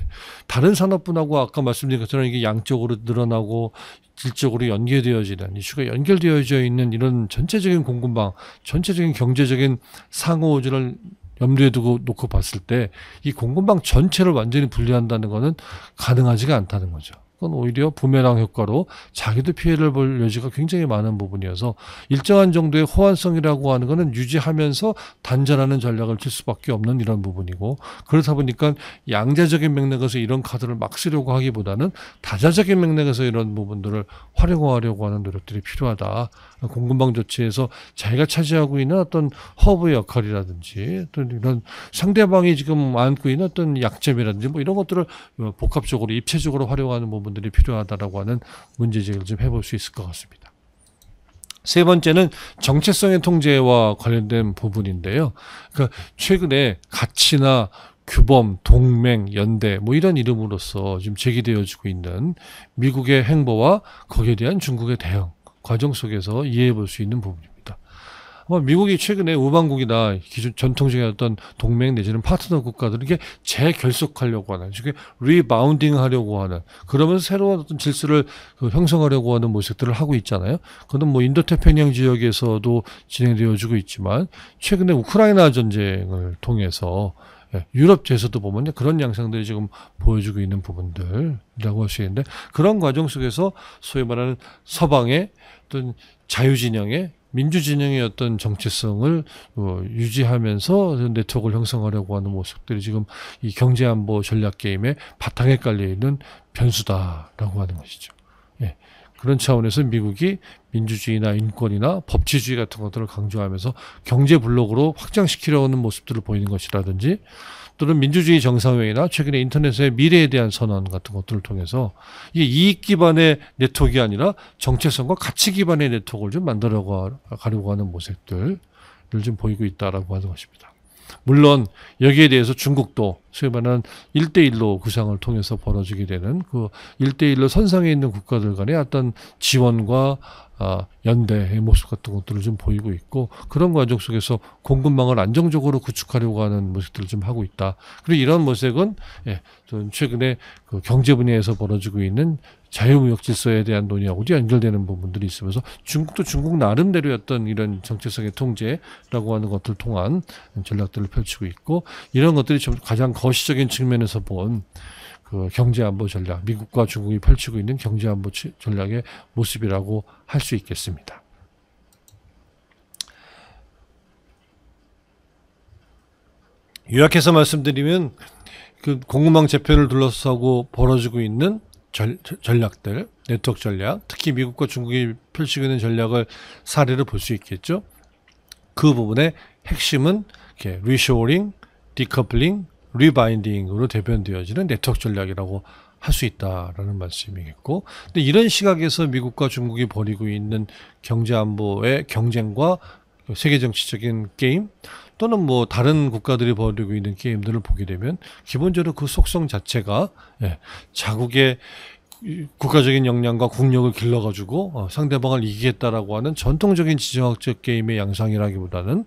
다른 산업 분야하고 아까 말씀드린 것처럼 이게 양적으로 늘어나고 질적으로 연계되어지는 이슈가 연결되어져 있는 이런 전체적인 공급망, 전체적인 경제적인 상호의존을 염두에 두고 놓고 봤을 때 이 공급망 전체를 완전히 분리한다는 것은 가능하지가 않다는 거죠. 그건 오히려 부메랑 효과로 자기도 피해를 볼 여지가 굉장히 많은 부분이어서, 일정한 정도의 호환성이라고 하는 것은 유지하면서 단절하는 전략을 칠 수밖에 없는 이런 부분이고, 그렇다 보니까 양자적인 맥락에서 이런 카드를 막 쓰려고 하기보다는 다자적인 맥락에서 이런 부분들을 활용하려고 하는 노력들이 필요하다. 공급망 조치에서 자기가 차지하고 있는 어떤 허브의 역할이라든지 또 이런 상대방이 지금 안고 있는 어떤 약점이라든지 뭐 이런 것들을 복합적으로 입체적으로 활용하는 부분들이 필요하다라고 하는 문제제기를 좀 해볼 수 있을 것 같습니다. 세 번째는 정체성의 통제와 관련된 부분인데요. 그러니까 최근에 가치나 규범, 동맹, 연대 뭐 이런 이름으로서 지금 제기되어지고 있는 미국의 행보와 거기에 대한 중국의 대응 과정 속에서 이해해 볼 수 있는 부분입니다. 미국이 최근에 우방국이나 기존 전통적인 어떤 동맹 내지는 파트너 국가들에게 재결속하려고 하는, 즉 리바운딩 하려고 하는, 그러면서 새로운 어떤 질서를 형성하려고 하는 모색들을 하고 있잖아요. 그건 뭐 인도태평양 지역에서도 진행되어지고 있지만, 최근에 우크라이나 전쟁을 통해서 유럽에서도 보면 그런 양상들이 지금 보여주고 있는 부분들이라고 할 수 있는데, 그런 과정 속에서 소위 말하는 서방의 어떤 자유진영의 민주진영의 어떤 정체성을 유지하면서 네트워크를 형성하려고 하는 모습들이 지금 이 경제안보 전략 게임의 바탕에 깔려있는 변수다라고 하는 것이죠. 예. 그런 차원에서 미국이 민주주의나 인권이나 법치주의 같은 것들을 강조하면서 경제 블록으로 확장시키려고 하는 모습들을 보이는 것이라든지, 또는 민주주의 정상회의나 최근에 인터넷의 미래에 대한 선언 같은 것들을 통해서 이게 이익 기반의 네트워크가 아니라 정체성과 가치 기반의 네트워크를 좀 만들어 가려고 하는 모습들을 좀 보이고 있다라고 하는 것입니다. 물론 여기에 대해서 중국도 소위 말하는 1대1로 구상을 통해서 벌어지게 되는 그 1대1로 선상에 있는 국가들 간의 어떤 지원과 연대의 모습 같은 것들을 좀 보이고 있고, 그런 과정 속에서 공급망을 안정적으로 구축하려고 하는 모습들을 좀 하고 있다. 그리고 이런 모색은 좀 최근에 그 경제 분야에서 벌어지고 있는 자유무역 질서에 대한 논의하고도 연결되는 부분들이 있으면서 중국도 중국 나름대로의 어떤 이런 정체성의 통제라고 하는 것들 통한 전략들을 펼치고 있고, 이런 것들이 좀 가장 거시적인 측면에서 본 그 경제안보 전략, 미국과 중국이 펼치고 있는 경제안보 전략의 모습이라고 할 수 있겠습니다. 요약해서 말씀드리면 그 공급망 재편을 둘러싸고 벌어지고 있는 전략들, 네트워크 전략, 특히 미국과 중국이 펼치고 있는 전략을 사례를 볼 수 있겠죠. 그 부분의 핵심은 이렇게 리쇼어링, 디커플링, 리바인딩으로 대변되어지는 네트워크 전략이라고 할 수 있다라는 말씀이겠고, 근데 이런 시각에서 미국과 중국이 벌이고 있는 경제안보의 경쟁과 세계 정치적인 게임, 또는 뭐 다른 국가들이 벌이고 있는 게임들을 보게 되면 기본적으로 그 속성 자체가 자국의 국가적인 역량과 국력을 길러가지고 상대방을 이기겠다라고 하는 전통적인 지정학적 게임의 양상이라기보다는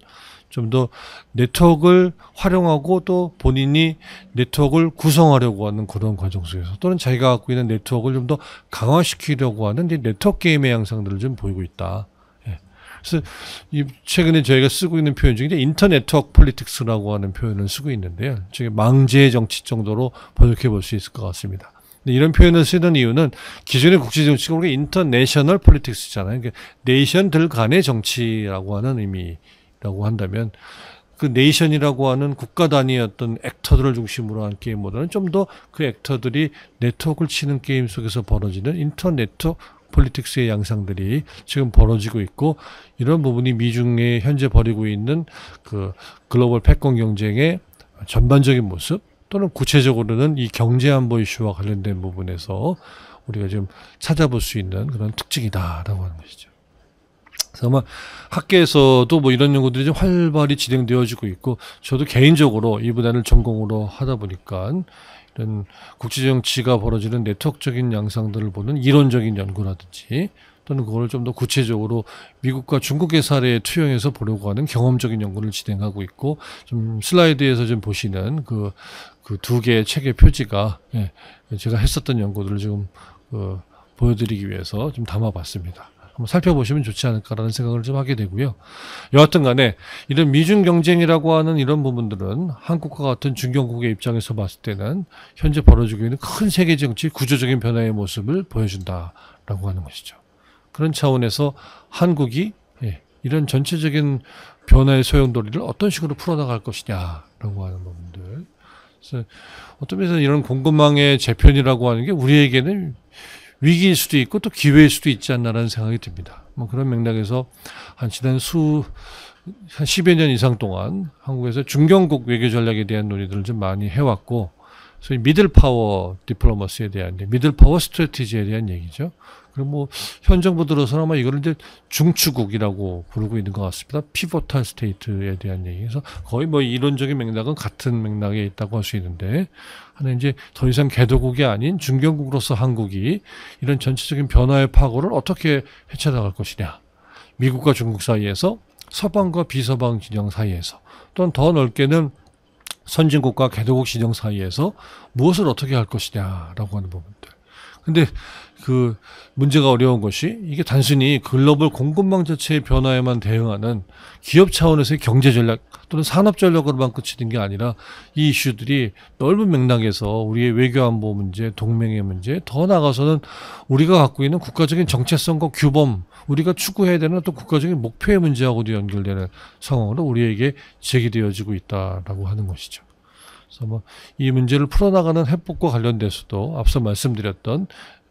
좀 더 네트워크를 활용하고 또 본인이 네트워크를 구성하려고 하는 그런 과정 속에서, 또는 자기가 갖고 있는 네트워크를 좀 더 강화시키려고 하는 이 네트워크 게임의 양상들을 좀 보이고 있다. 그래서 최근에 저희가 쓰고 있는 표현 중에 인터넷 네트워크 폴리틱스라고 하는 표현을 쓰고 있는데요. 즉 망제의 정치 정도로 번역해 볼 수 있을 것 같습니다. 이런 표현을 쓰는 이유는 기존의 국제 정치가 우리가 인터내셔널 폴리틱스잖아요. 그러니까 네이션들 간의 정치라고 하는 의미라고 한다면, 그 네이션이라고 하는 국가 단위의 어떤 액터들을 중심으로 한 게임보다는 좀 더 그 액터들이 네트워크를 치는 게임 속에서 벌어지는 인터넷 폴리틱스의 양상들이 지금 벌어지고 있고, 이런 부분이 미중에 현재 벌이고 있는 그 글로벌 패권 경쟁의 전반적인 모습, 또는 구체적으로는 이 경제안보 이슈와 관련된 부분에서 우리가 좀 찾아볼 수 있는 그런 특징이다라고 하는 것이죠. 그래서 아마 학계에서도 뭐 이런 연구들이 좀 활발히 진행되어지고 있고, 저도 개인적으로 이 분야를 전공으로 하다 보니까 이런 국제정치가 벌어지는 네트워크적인 양상들을 보는 이론적인 연구라든지, 또는 그걸 좀 더 구체적으로 미국과 중국의 사례에 투영해서 보려고 하는 경험적인 연구를 진행하고 있고, 좀 슬라이드에서 좀 보시는 그 두 개의 책의 표지가 제가 했었던 연구들을 좀 보여드리기 위해서 좀 담아봤습니다. 한번 살펴보시면 좋지 않을까라는 생각을 좀 하게 되고요. 여하튼 간에 이런 미중 경쟁이라고 하는 이런 부분들은 한국과 같은 중견국의 입장에서 봤을 때는 현재 벌어지고 있는 큰 세계 정치 구조적인 변화의 모습을 보여준다라고 하는 것이죠. 그런 차원에서 한국이 이런 전체적인 변화의 소용돌이를 어떤 식으로 풀어나갈 것이냐라고 하는 부분들. 그래서 어떤 면에서 이런 공급망의 재편이라고 하는 게 우리에게는 위기일 수도 있고 또 기회일 수도 있지 않나라는 생각이 듭니다. 뭐 그런 맥락에서 지난 한 10여 년 이상 동안 한국에서 중견국 외교 전략에 대한 논의들을 좀 많이 해왔고, 소위 미들 파워 디플로머시에 대한, 미들 파워 스트래티지에 대한 얘기죠. 그리고 뭐 현 정부 들어서는 아마 이거를 이제 중추국이라고 부르고 있는 것 같습니다. 피보탈 스테이트에 대한 얘기. 그래서 거의 뭐 이론적인 맥락은 같은 맥락에 있다고 할 수 있는데, 하나 이제 더 이상 개도국이 아닌 중견국으로서 한국이 이런 전체적인 변화의 파고를 어떻게 헤쳐나갈 것이냐. 미국과 중국 사이에서, 서방과 비서방 진영 사이에서, 또는 더 넓게는 선진국과 개도국 진영 사이에서 무엇을 어떻게 할 것이냐라고 하는 부분들. 근데 그 문제가 어려운 것이, 이게 단순히 글로벌 공급망 자체의 변화에만 대응하는 기업 차원에서의 경제 전략 또는 산업 전략으로만 그치는 게 아니라, 이 이슈들이 넓은 맥락에서 우리의 외교 안보 문제, 동맹의 문제, 더 나아가서는 우리가 갖고 있는 국가적인 정체성과 규범, 우리가 추구해야 되는 어떤 국가적인 목표의 문제하고도 연결되는 상황으로 우리에게 제기되어지고 있다라고 하는 것이죠. 그래서 뭐 이 문제를 풀어나가는 해법과 관련돼서도 앞서 말씀드렸던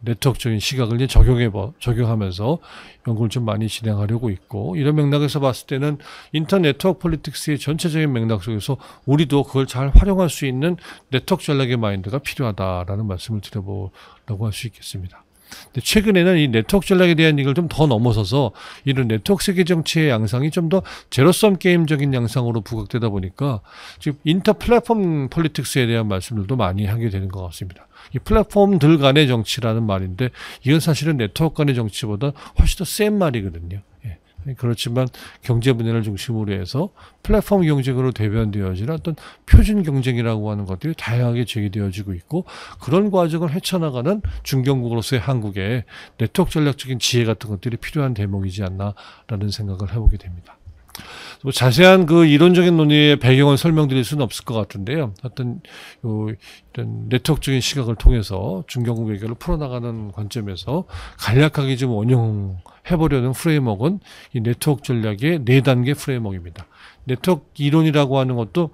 네트워크적인 시각을 이제 적용하면서 연구를 좀 많이 진행하려고 있고, 이런 맥락에서 봤을 때는 인터넷 네트워크 폴리틱스의 전체적인 맥락 속에서 우리도 그걸 잘 활용할 수 있는 네트워크 전략의 마인드가 필요하다라는 말씀을 드려보려고 할 수 있겠습니다. 근데 최근에는 이 네트워크 전략에 대한 얘기를 좀 더 넘어서서 이런 네트워크 세계 정치의 양상이 좀 더 제로섬 게임적인 양상으로 부각되다 보니까 지금 인터 플랫폼 폴리틱스에 대한 말씀들도 많이 하게 되는 것 같습니다. 이 플랫폼들 간의 정치라는 말인데 이건 사실은 네트워크 간의 정치보다 훨씬 더 센 말이거든요. 예. 그렇지만 경제 분야를 중심으로 해서 플랫폼 경쟁으로 대변되어지는 어떤 표준 경쟁이라고 하는 것들이 다양하게 제기되어지고 있고, 그런 과정을 헤쳐나가는 중견국으로서의 한국의 네트워크 전략적인 지혜 같은 것들이 필요한 대목이지 않나라는 생각을 해보게 됩니다. 뭐 자세한 그 이론적인 논의의 배경을 설명드릴 수는 없을 것 같은데요. 어떤 이런 네트워크적인 시각을 통해서 중견국 외교를 풀어나가는 관점에서 간략하게 좀 원용해보려는 프레임워크는 이 네트워크 전략의 4단계 프레임워크입니다. 네트워크 이론이라고 하는 것도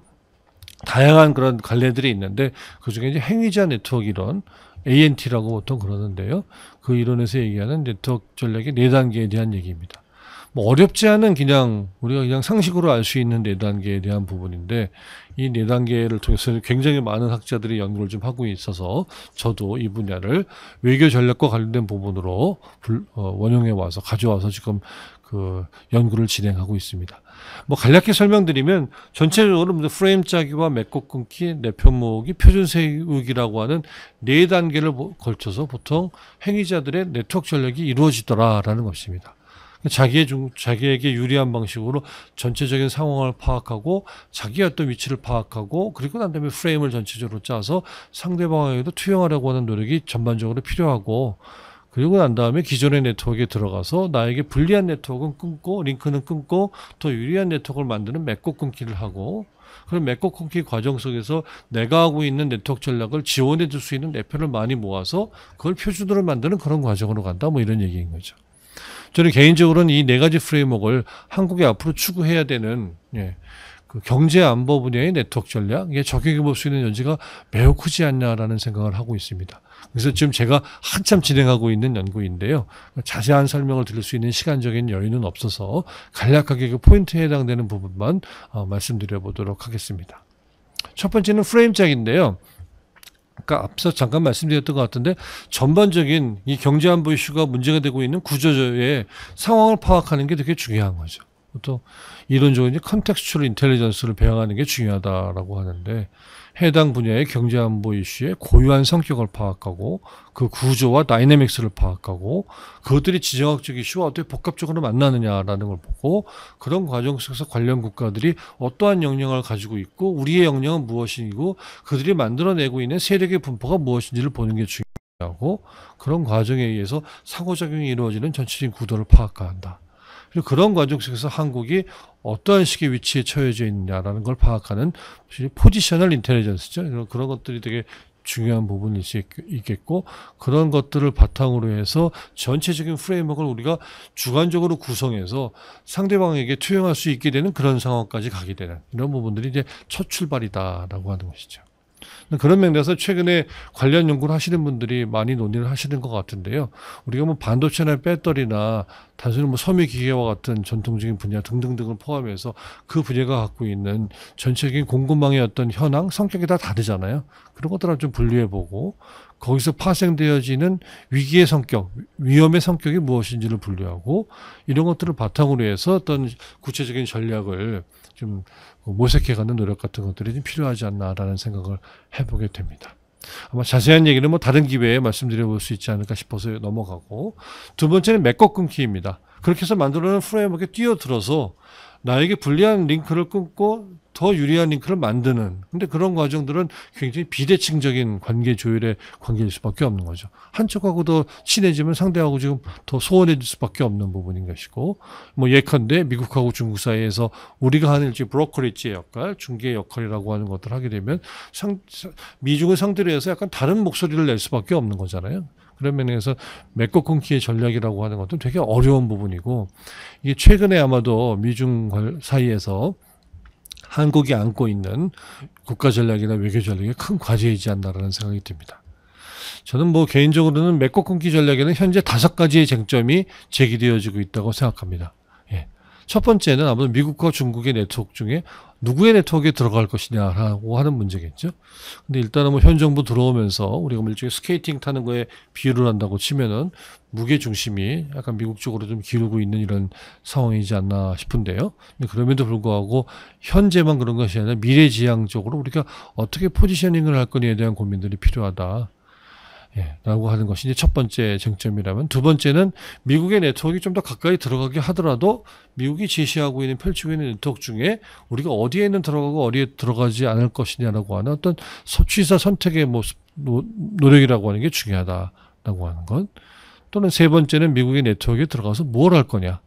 다양한 그런 갈래들이 있는데 그중에 이제 행위자 네트워크 이론, ANT라고 보통 그러는데요. 그 이론에서 얘기하는 네트워크 전략의 4단계에 대한 얘기입니다. 뭐 어렵지 않은 우리가 그냥 상식으로 알 수 있는 4단계에 대한 부분인데, 이 4단계를 통해서 굉장히 많은 학자들이 연구를 좀 하고 있어서 저도 이 분야를 외교 전략과 관련된 부분으로 원용해 와서 가져와서 지금 그 연구를 진행하고 있습니다. 뭐 간략히 설명드리면 전체적으로 프레임 짜기와 맺고 끊기, 내표 모으기, 표준 세우기라고 하는 4단계를 걸쳐서 보통 행위자들의 네트워크 전략이 이루어지더라라는 것입니다. 자기에게 유리한 방식으로 전체적인 상황을 파악하고 자기의 어떤 위치를 파악하고 그리고 난 다음에 프레임을 전체적으로 짜서 상대방에게도 투영하려고 하는 노력이 전반적으로 필요하고, 그리고 난 다음에 기존의 네트워크에 들어가서 나에게 불리한 네트워크는 끊고 링크는 끊고 더 유리한 네트워크를 만드는 맺고 끊기를 하고, 그럼 맺고 끊기 과정 속에서 내가 하고 있는 네트워크 전략을 지원해 줄 수 있는 내표를 많이 모아서 그걸 표준으로 만드는 그런 과정으로 간다, 뭐 이런 얘기인 거죠. 저는 개인적으로는 이 4가지 프레임워크를 한국이 앞으로 추구해야 되는 그 경제 안보 분야의 네트워크 전략에 적용해 볼 수 있는 여지가 매우 크지 않냐라는 생각을 하고 있습니다. 그래서 지금 제가 한참 진행하고 있는 연구인데요. 자세한 설명을 드릴 수 있는 시간적인 여유는 없어서 간략하게 그 포인트에 해당되는 부분만 말씀드려 보도록 하겠습니다. 첫 번째는 프레임 짝인데요. 아까 앞서 잠깐 말씀드렸던 것 같은데 전반적인 이 경제안보 이슈가 문제가 되고 있는 구조의 상황을 파악하는 게 되게 중요한 거죠. 또 이론적인 컨텍스추얼 인텔리전스를 배양하는 게 중요하다라고 하는데, 해당 분야의 경제안보 이슈의 고유한 성격을 파악하고 그 구조와 다이내믹스를 파악하고 그것들이 지정학적 이슈와 어떻게 복합적으로 만나느냐라는 걸 보고, 그런 과정 속에서 관련 국가들이 어떠한 역량을 가지고 있고 우리의 역량은 무엇이고 그들이 만들어내고 있는 세력의 분포가 무엇인지를 보는 게 중요하고, 그런 과정에 의해서 상호작용이 이루어지는 전체적인 구도를 파악한다. 그리고 그런 과정 속에서 한국이 어떠한 식의 위치에 처해져 있느냐라는 걸 파악하는 포지셔널 인텔리전스죠. 그런 것들이 되게 중요한 부분이 있겠고, 그런 것들을 바탕으로 해서 전체적인 프레임워크를 우리가 주관적으로 구성해서 상대방에게 투영할 수 있게 되는 그런 상황까지 가게 되는 이런 부분들이 이제 첫 출발이다라고 하는 것이죠. 그런 면에서 최근에 관련 연구를 하시는 분들이 많이 논의를 하시는 것 같은데요. 우리가 뭐 반도체나 배터리나 단순히 뭐 섬유기계와 같은 전통적인 분야 등등등을 포함해서 그 분야가 갖고 있는 전체적인 공급망의 어떤 현황, 성격이 다 다르잖아요. 그런 것들을 좀 분류해보고 거기서 파생되어지는 위기의 성격, 위험의 성격이 무엇인지를 분류하고 이런 것들을 바탕으로 해서 어떤 구체적인 전략을 좀 모색해가는 노력 같은 것들이 좀 필요하지 않나라는 생각을 해보게 됩니다. 아마 자세한 얘기는 뭐 다른 기회에 말씀드려 볼 수 있지 않을까 싶어서 넘어가고, 두 번째는 맺고 끊기입니다. 그렇게 해서 만들어낸 프레임워크에 뛰어들어서 나에게 불리한 링크를 끊고 더 유리한 링크를 만드는, 근데 그런 과정들은 굉장히 비대칭적인 관계 조율의 관계일 수밖에 없는 거죠. 한쪽하고 더 친해지면 상대하고 지금 더 소원해질 수밖에 없는 부분인 것이고, 뭐 예컨대 미국하고 중국 사이에서 우리가 하는 일종의 브로커리지의 역할, 중개 역할이라고 하는 것들을 하게 되면 미중을 상대로 해서 약간 다른 목소리를 낼 수밖에 없는 거잖아요. 그런 면에서 맺고 끊기의 전략이라고 하는 것도 되게 어려운 부분이고, 이게 최근에 아마도 미중 사이에서 한국이 안고 있는 국가 전략이나 외교 전략의 큰 과제이지 않나라는 생각이 듭니다. 저는 뭐 개인적으로는 맺고 끊기 전략에는 현재 5가지의 쟁점이 제기되어지고 있다고 생각합니다. 첫 번째는 아무래도 미국과 중국의 네트워크 중에 누구의 네트워크에 들어갈 것이냐라고 하는 문제겠죠. 근데 일단은 뭐 현 정부 들어오면서 우리가 뭐 일종의 스케이팅 타는 거에 비유를 한다고 치면은 무게 중심이 약간 미국 쪽으로 좀 기울고 있는 이런 상황이지 않나 싶은데요. 근데 그럼에도 불구하고 현재만 그런 것이 아니라 미래지향적으로 우리가 어떻게 포지셔닝을 할 거냐에 대한 고민들이 필요하다. 예, 라고 하는 것이 이제 첫 번째 쟁점이라면, 두 번째는 미국의 네트워크가 좀 더 가까이 들어가게 하더라도 미국이 제시하고 있는 펼치고 있는 네트워크 중에 우리가 어디에는 들어가고 어디에 들어가지 않을 것이냐라고 하는 어떤 취사 선택의 모습, 노력이라고 하는 게 중요하다라고 하는 것. 또는 세 번째는 미국의 네트워크에 들어가서 뭘 할 거냐.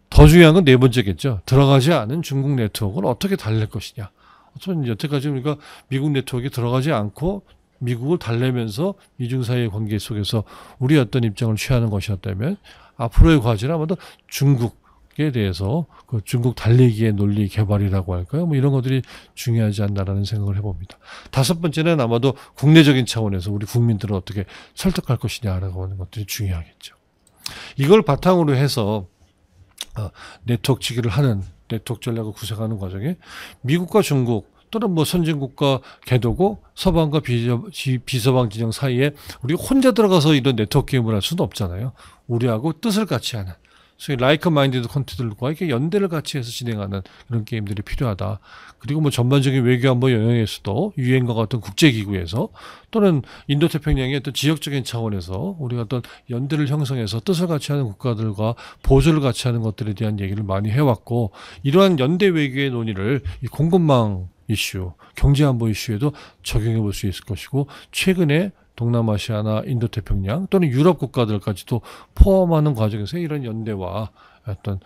더 중요한 건 네 번째겠죠. 들어가지 않은 중국 네트워크를 어떻게 달랠 것이냐. 어쩌면 여태까지 우리가 미국 네트워크에 들어가지 않고 미국을 달래면서 미중 사이의 관계 속에서 우리 어떤 입장을 취하는 것이었다면, 앞으로의 과제는 아마도 중국에 대해서 그 중국 달리기의 논리 개발이라고 할까요? 뭐 이런 것들이 중요하지 않나라는 생각을 해봅니다. 다섯 번째는 아마도 국내적인 차원에서 우리 국민들을 어떻게 설득할 것이냐라고 하는 것들이 중요하겠죠. 이걸 바탕으로 해서 네트워크 치기를 하는, 네트워크 전략을 구색하는 과정에 미국과 중국 또는 뭐 선진국과 개도국, 서방과 비서방 진영 사이에 우리 혼자 들어가서 이런 네트워크 게임을 할 수는 없잖아요. 우리하고 뜻을 같이 하는, 소위 라이크 마인디드 컨트리들과 이렇게 연대를 같이 해서 진행하는 그런 게임들이 필요하다. 그리고 뭐 전반적인 외교안보 영역에서도 유엔과 같은 국제기구에서 또는 인도태평양의 어떤 지역적인 차원에서 우리가 어떤 연대를 형성해서 뜻을 같이 하는 국가들과 보조를 같이 하는 것들에 대한 얘기를 많이 해왔고, 이러한 연대 외교의 논의를 이 공급망 이슈, 경제안보 이슈에도 적용해 볼 수 있을 것이고, 최근에 동남아시아나 인도태평양 또는 유럽 국가들까지도 포함하는 과정에서 이런 연대와 어떤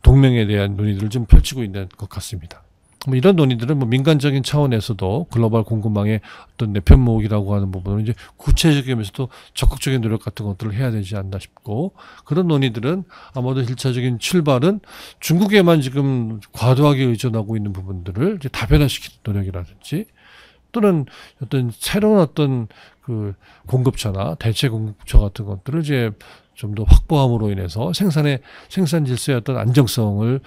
동맹에 대한 논의들을 좀 펼치고 있는 것 같습니다. 뭐 이런 논의들은 뭐 민간적인 차원에서도 글로벌 공급망의 어떤 내편 모으기라고 하는 부분은 이제 구체적이면서도 적극적인 노력 같은 것들을 해야 되지 않나 싶고, 그런 논의들은 아마도 1차적인 출발은 중국에만 지금 과도하게 의존하고 있는 부분들을 이제 다변화시키는 노력이라든지, 또는 어떤 새로운 어떤 그 공급처나 대체 공급처 같은 것들을 이제 좀 더 확보함으로 인해서 생산 질서의 어떤 안정성을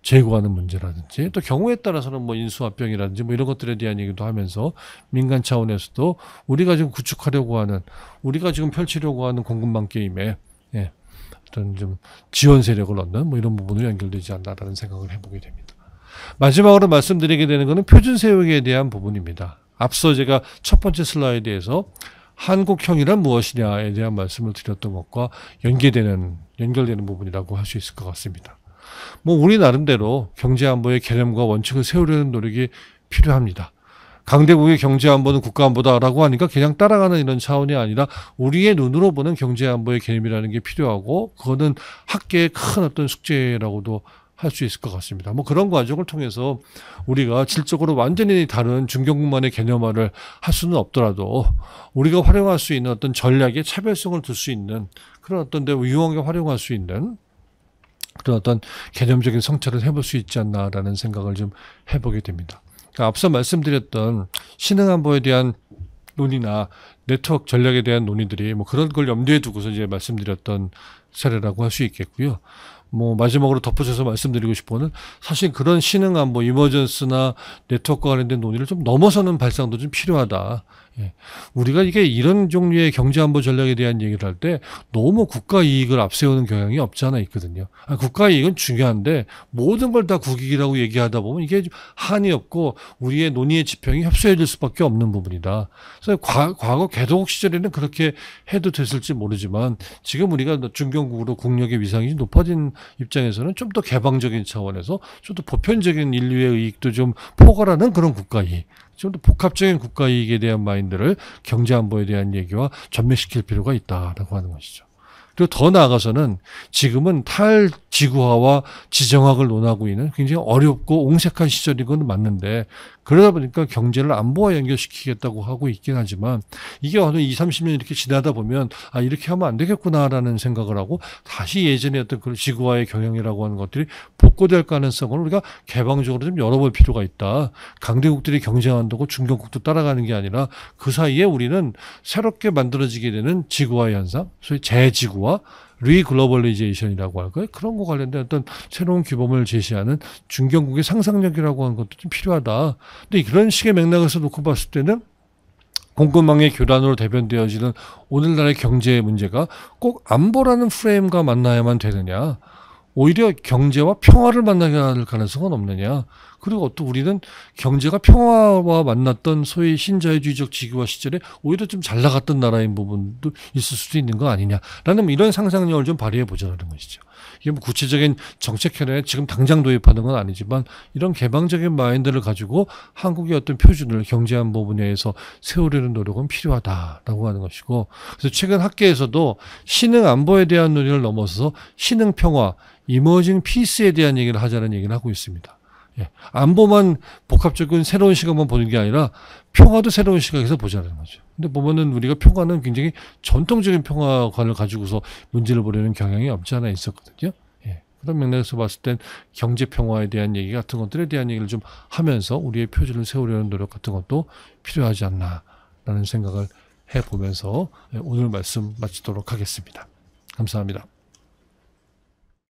제고하는 문제라든지, 또 경우에 따라서는 뭐 인수합병이라든지 뭐 이런 것들에 대한 얘기도 하면서 민간 차원에서도 우리가 지금 구축하려고 하는, 우리가 지금 펼치려고 하는 공급망 게임에 어떤 좀 지원 세력을 얻는 뭐 이런 부분으로 연결되지 않나라는 생각을 해보게 됩니다. 마지막으로 말씀드리게 되는 것은 표준 세력에 대한 부분입니다. 앞서 제가 첫 번째 슬라이드에서 한국형이란 무엇이냐에 대한 말씀을 드렸던 것과 연결되는 부분이라고 할 수 있을 것 같습니다. 뭐 우리 나름대로 경제안보의 개념과 원칙을 세우려는 노력이 필요합니다. 강대국의 경제안보는 국가안보다라고 하니까 그냥 따라가는 이런 차원이 아니라 우리의 눈으로 보는 경제안보의 개념이라는 게 필요하고, 그거는 학계의 큰 어떤 숙제라고도 할 수 있을 것 같습니다. 뭐 그런 과정을 통해서 우리가 질적으로 완전히 다른 중견국만의 개념화를 할 수는 없더라도 우리가 활용할 수 있는 어떤 전략의 차별성을 둘 수 있는 그런 어떤 데 유용하게 활용할 수 있는 그런 어떤 개념적인 성찰을 해볼 수 있지 않나라는 생각을 좀 해보게 됩니다. 그러니까 앞서 말씀드렸던 신흥안보에 대한 논의나 네트워크 전략에 대한 논의들이 뭐 그런 걸 염두에 두고서 이제 말씀드렸던 사례라고 할 수 있겠고요. 뭐 마지막으로 덧붙여서 말씀드리고 싶은, 사실 그런 신흥안보, 이머전스나 네트워크와 관련된 논의를 좀 넘어서는 발상도 좀 필요하다. 우리가 이게 이런 종류의 경제안보 전략에 대한 얘기를 할 때 너무 국가 이익을 앞세우는 경향이 없지 않아 있거든요. 국가 이익은 중요한데 모든 걸 다 국익이라고 얘기하다 보면 이게 한이 없고 우리의 논의의 지평이 협소해질 수밖에 없는 부분이다. 그래서 과거 개도국 시절에는 그렇게 해도 됐을지 모르지만, 지금 우리가 중견국으로 국력의 위상이 높아진 입장에서는 좀 더 개방적인 차원에서 좀 더 보편적인 인류의 이익도 좀 포괄하는 그런 국가 이익, 좀 더 복합적인 국가 이익에 대한 마인드를 경제안보에 대한 얘기와 전매시킬 필요가 있다라고 하는 것이죠. 그리고 더 나아가서는 지금은 탈지구화와 지정학을 논하고 있는 굉장히 어렵고 옹색한 시절인 건 맞는데, 그러다 보니까 경제를 안보와 연결시키겠다고 하고 있긴 하지만 이게 어느 20, 30년 이렇게 지나다 보면 이렇게 하면 안 되겠구나라는 생각을 하고 다시 예전의 어떤 그런 지구화의 경영이라고 하는 것들이 복구될 가능성을 우리가 개방적으로 좀 열어볼 필요가 있다. 강대국들이 경쟁한다고 중견국도 따라가는 게 아니라 그 사이에 우리는 새롭게 만들어지게 되는 지구화 현상, 소위 재지구화, 리글로벌리제이션이라고 할까요? 그런 거 관련된 어떤 새로운 규범을 제시하는 중견국의 상상력이라고 하는 것도 좀 필요하다. 근데 그런 식의 맥락에서 놓고 봤을 때는 공급망의 교란으로 대변되어지는 오늘날의 경제 문제가 꼭 안보라는 프레임과 만나야만 되느냐. 오히려 경제와 평화를 만나게 할 가능성은 없느냐. 그리고 또 우리는 경제가 평화와 만났던 소위 신자유주의적 지구화 시절에 오히려 좀 잘 나갔던 나라인 부분도 있을 수도 있는 거 아니냐라는 이런 상상력을 좀 발휘해 보자는 것이죠. 이게 뭐 구체적인 정책 현안에 지금 당장 도입하는 건 아니지만 이런 개방적인 마인드를 가지고 한국의 어떤 표준을 경제안보 분야에서 세우려는 노력은 필요하다라고 하는 것이고, 그래서 최근 학계에서도 신흥 안보에 대한 논의를 넘어서서 신흥 평화, 이머징 피스에 대한 얘기를 하자는 얘기를 하고 있습니다. 예. 안보만 복합적인 새로운 시각만 보는 게 아니라 평화도 새로운 시각에서 보자는 거죠. 근데 보면은 우리가 평화는 굉장히 전통적인 평화관을 가지고서 문제를 보려는 경향이 없지 않아 있었거든요. 예. 그런 맥락에서 봤을 땐 경제 평화에 대한 얘기 같은 것들에 대한 얘기를 좀 하면서 우리의 표준을 세우려는 노력 같은 것도 필요하지 않나라는 생각을 해보면서 오늘 말씀 마치도록 하겠습니다. 감사합니다.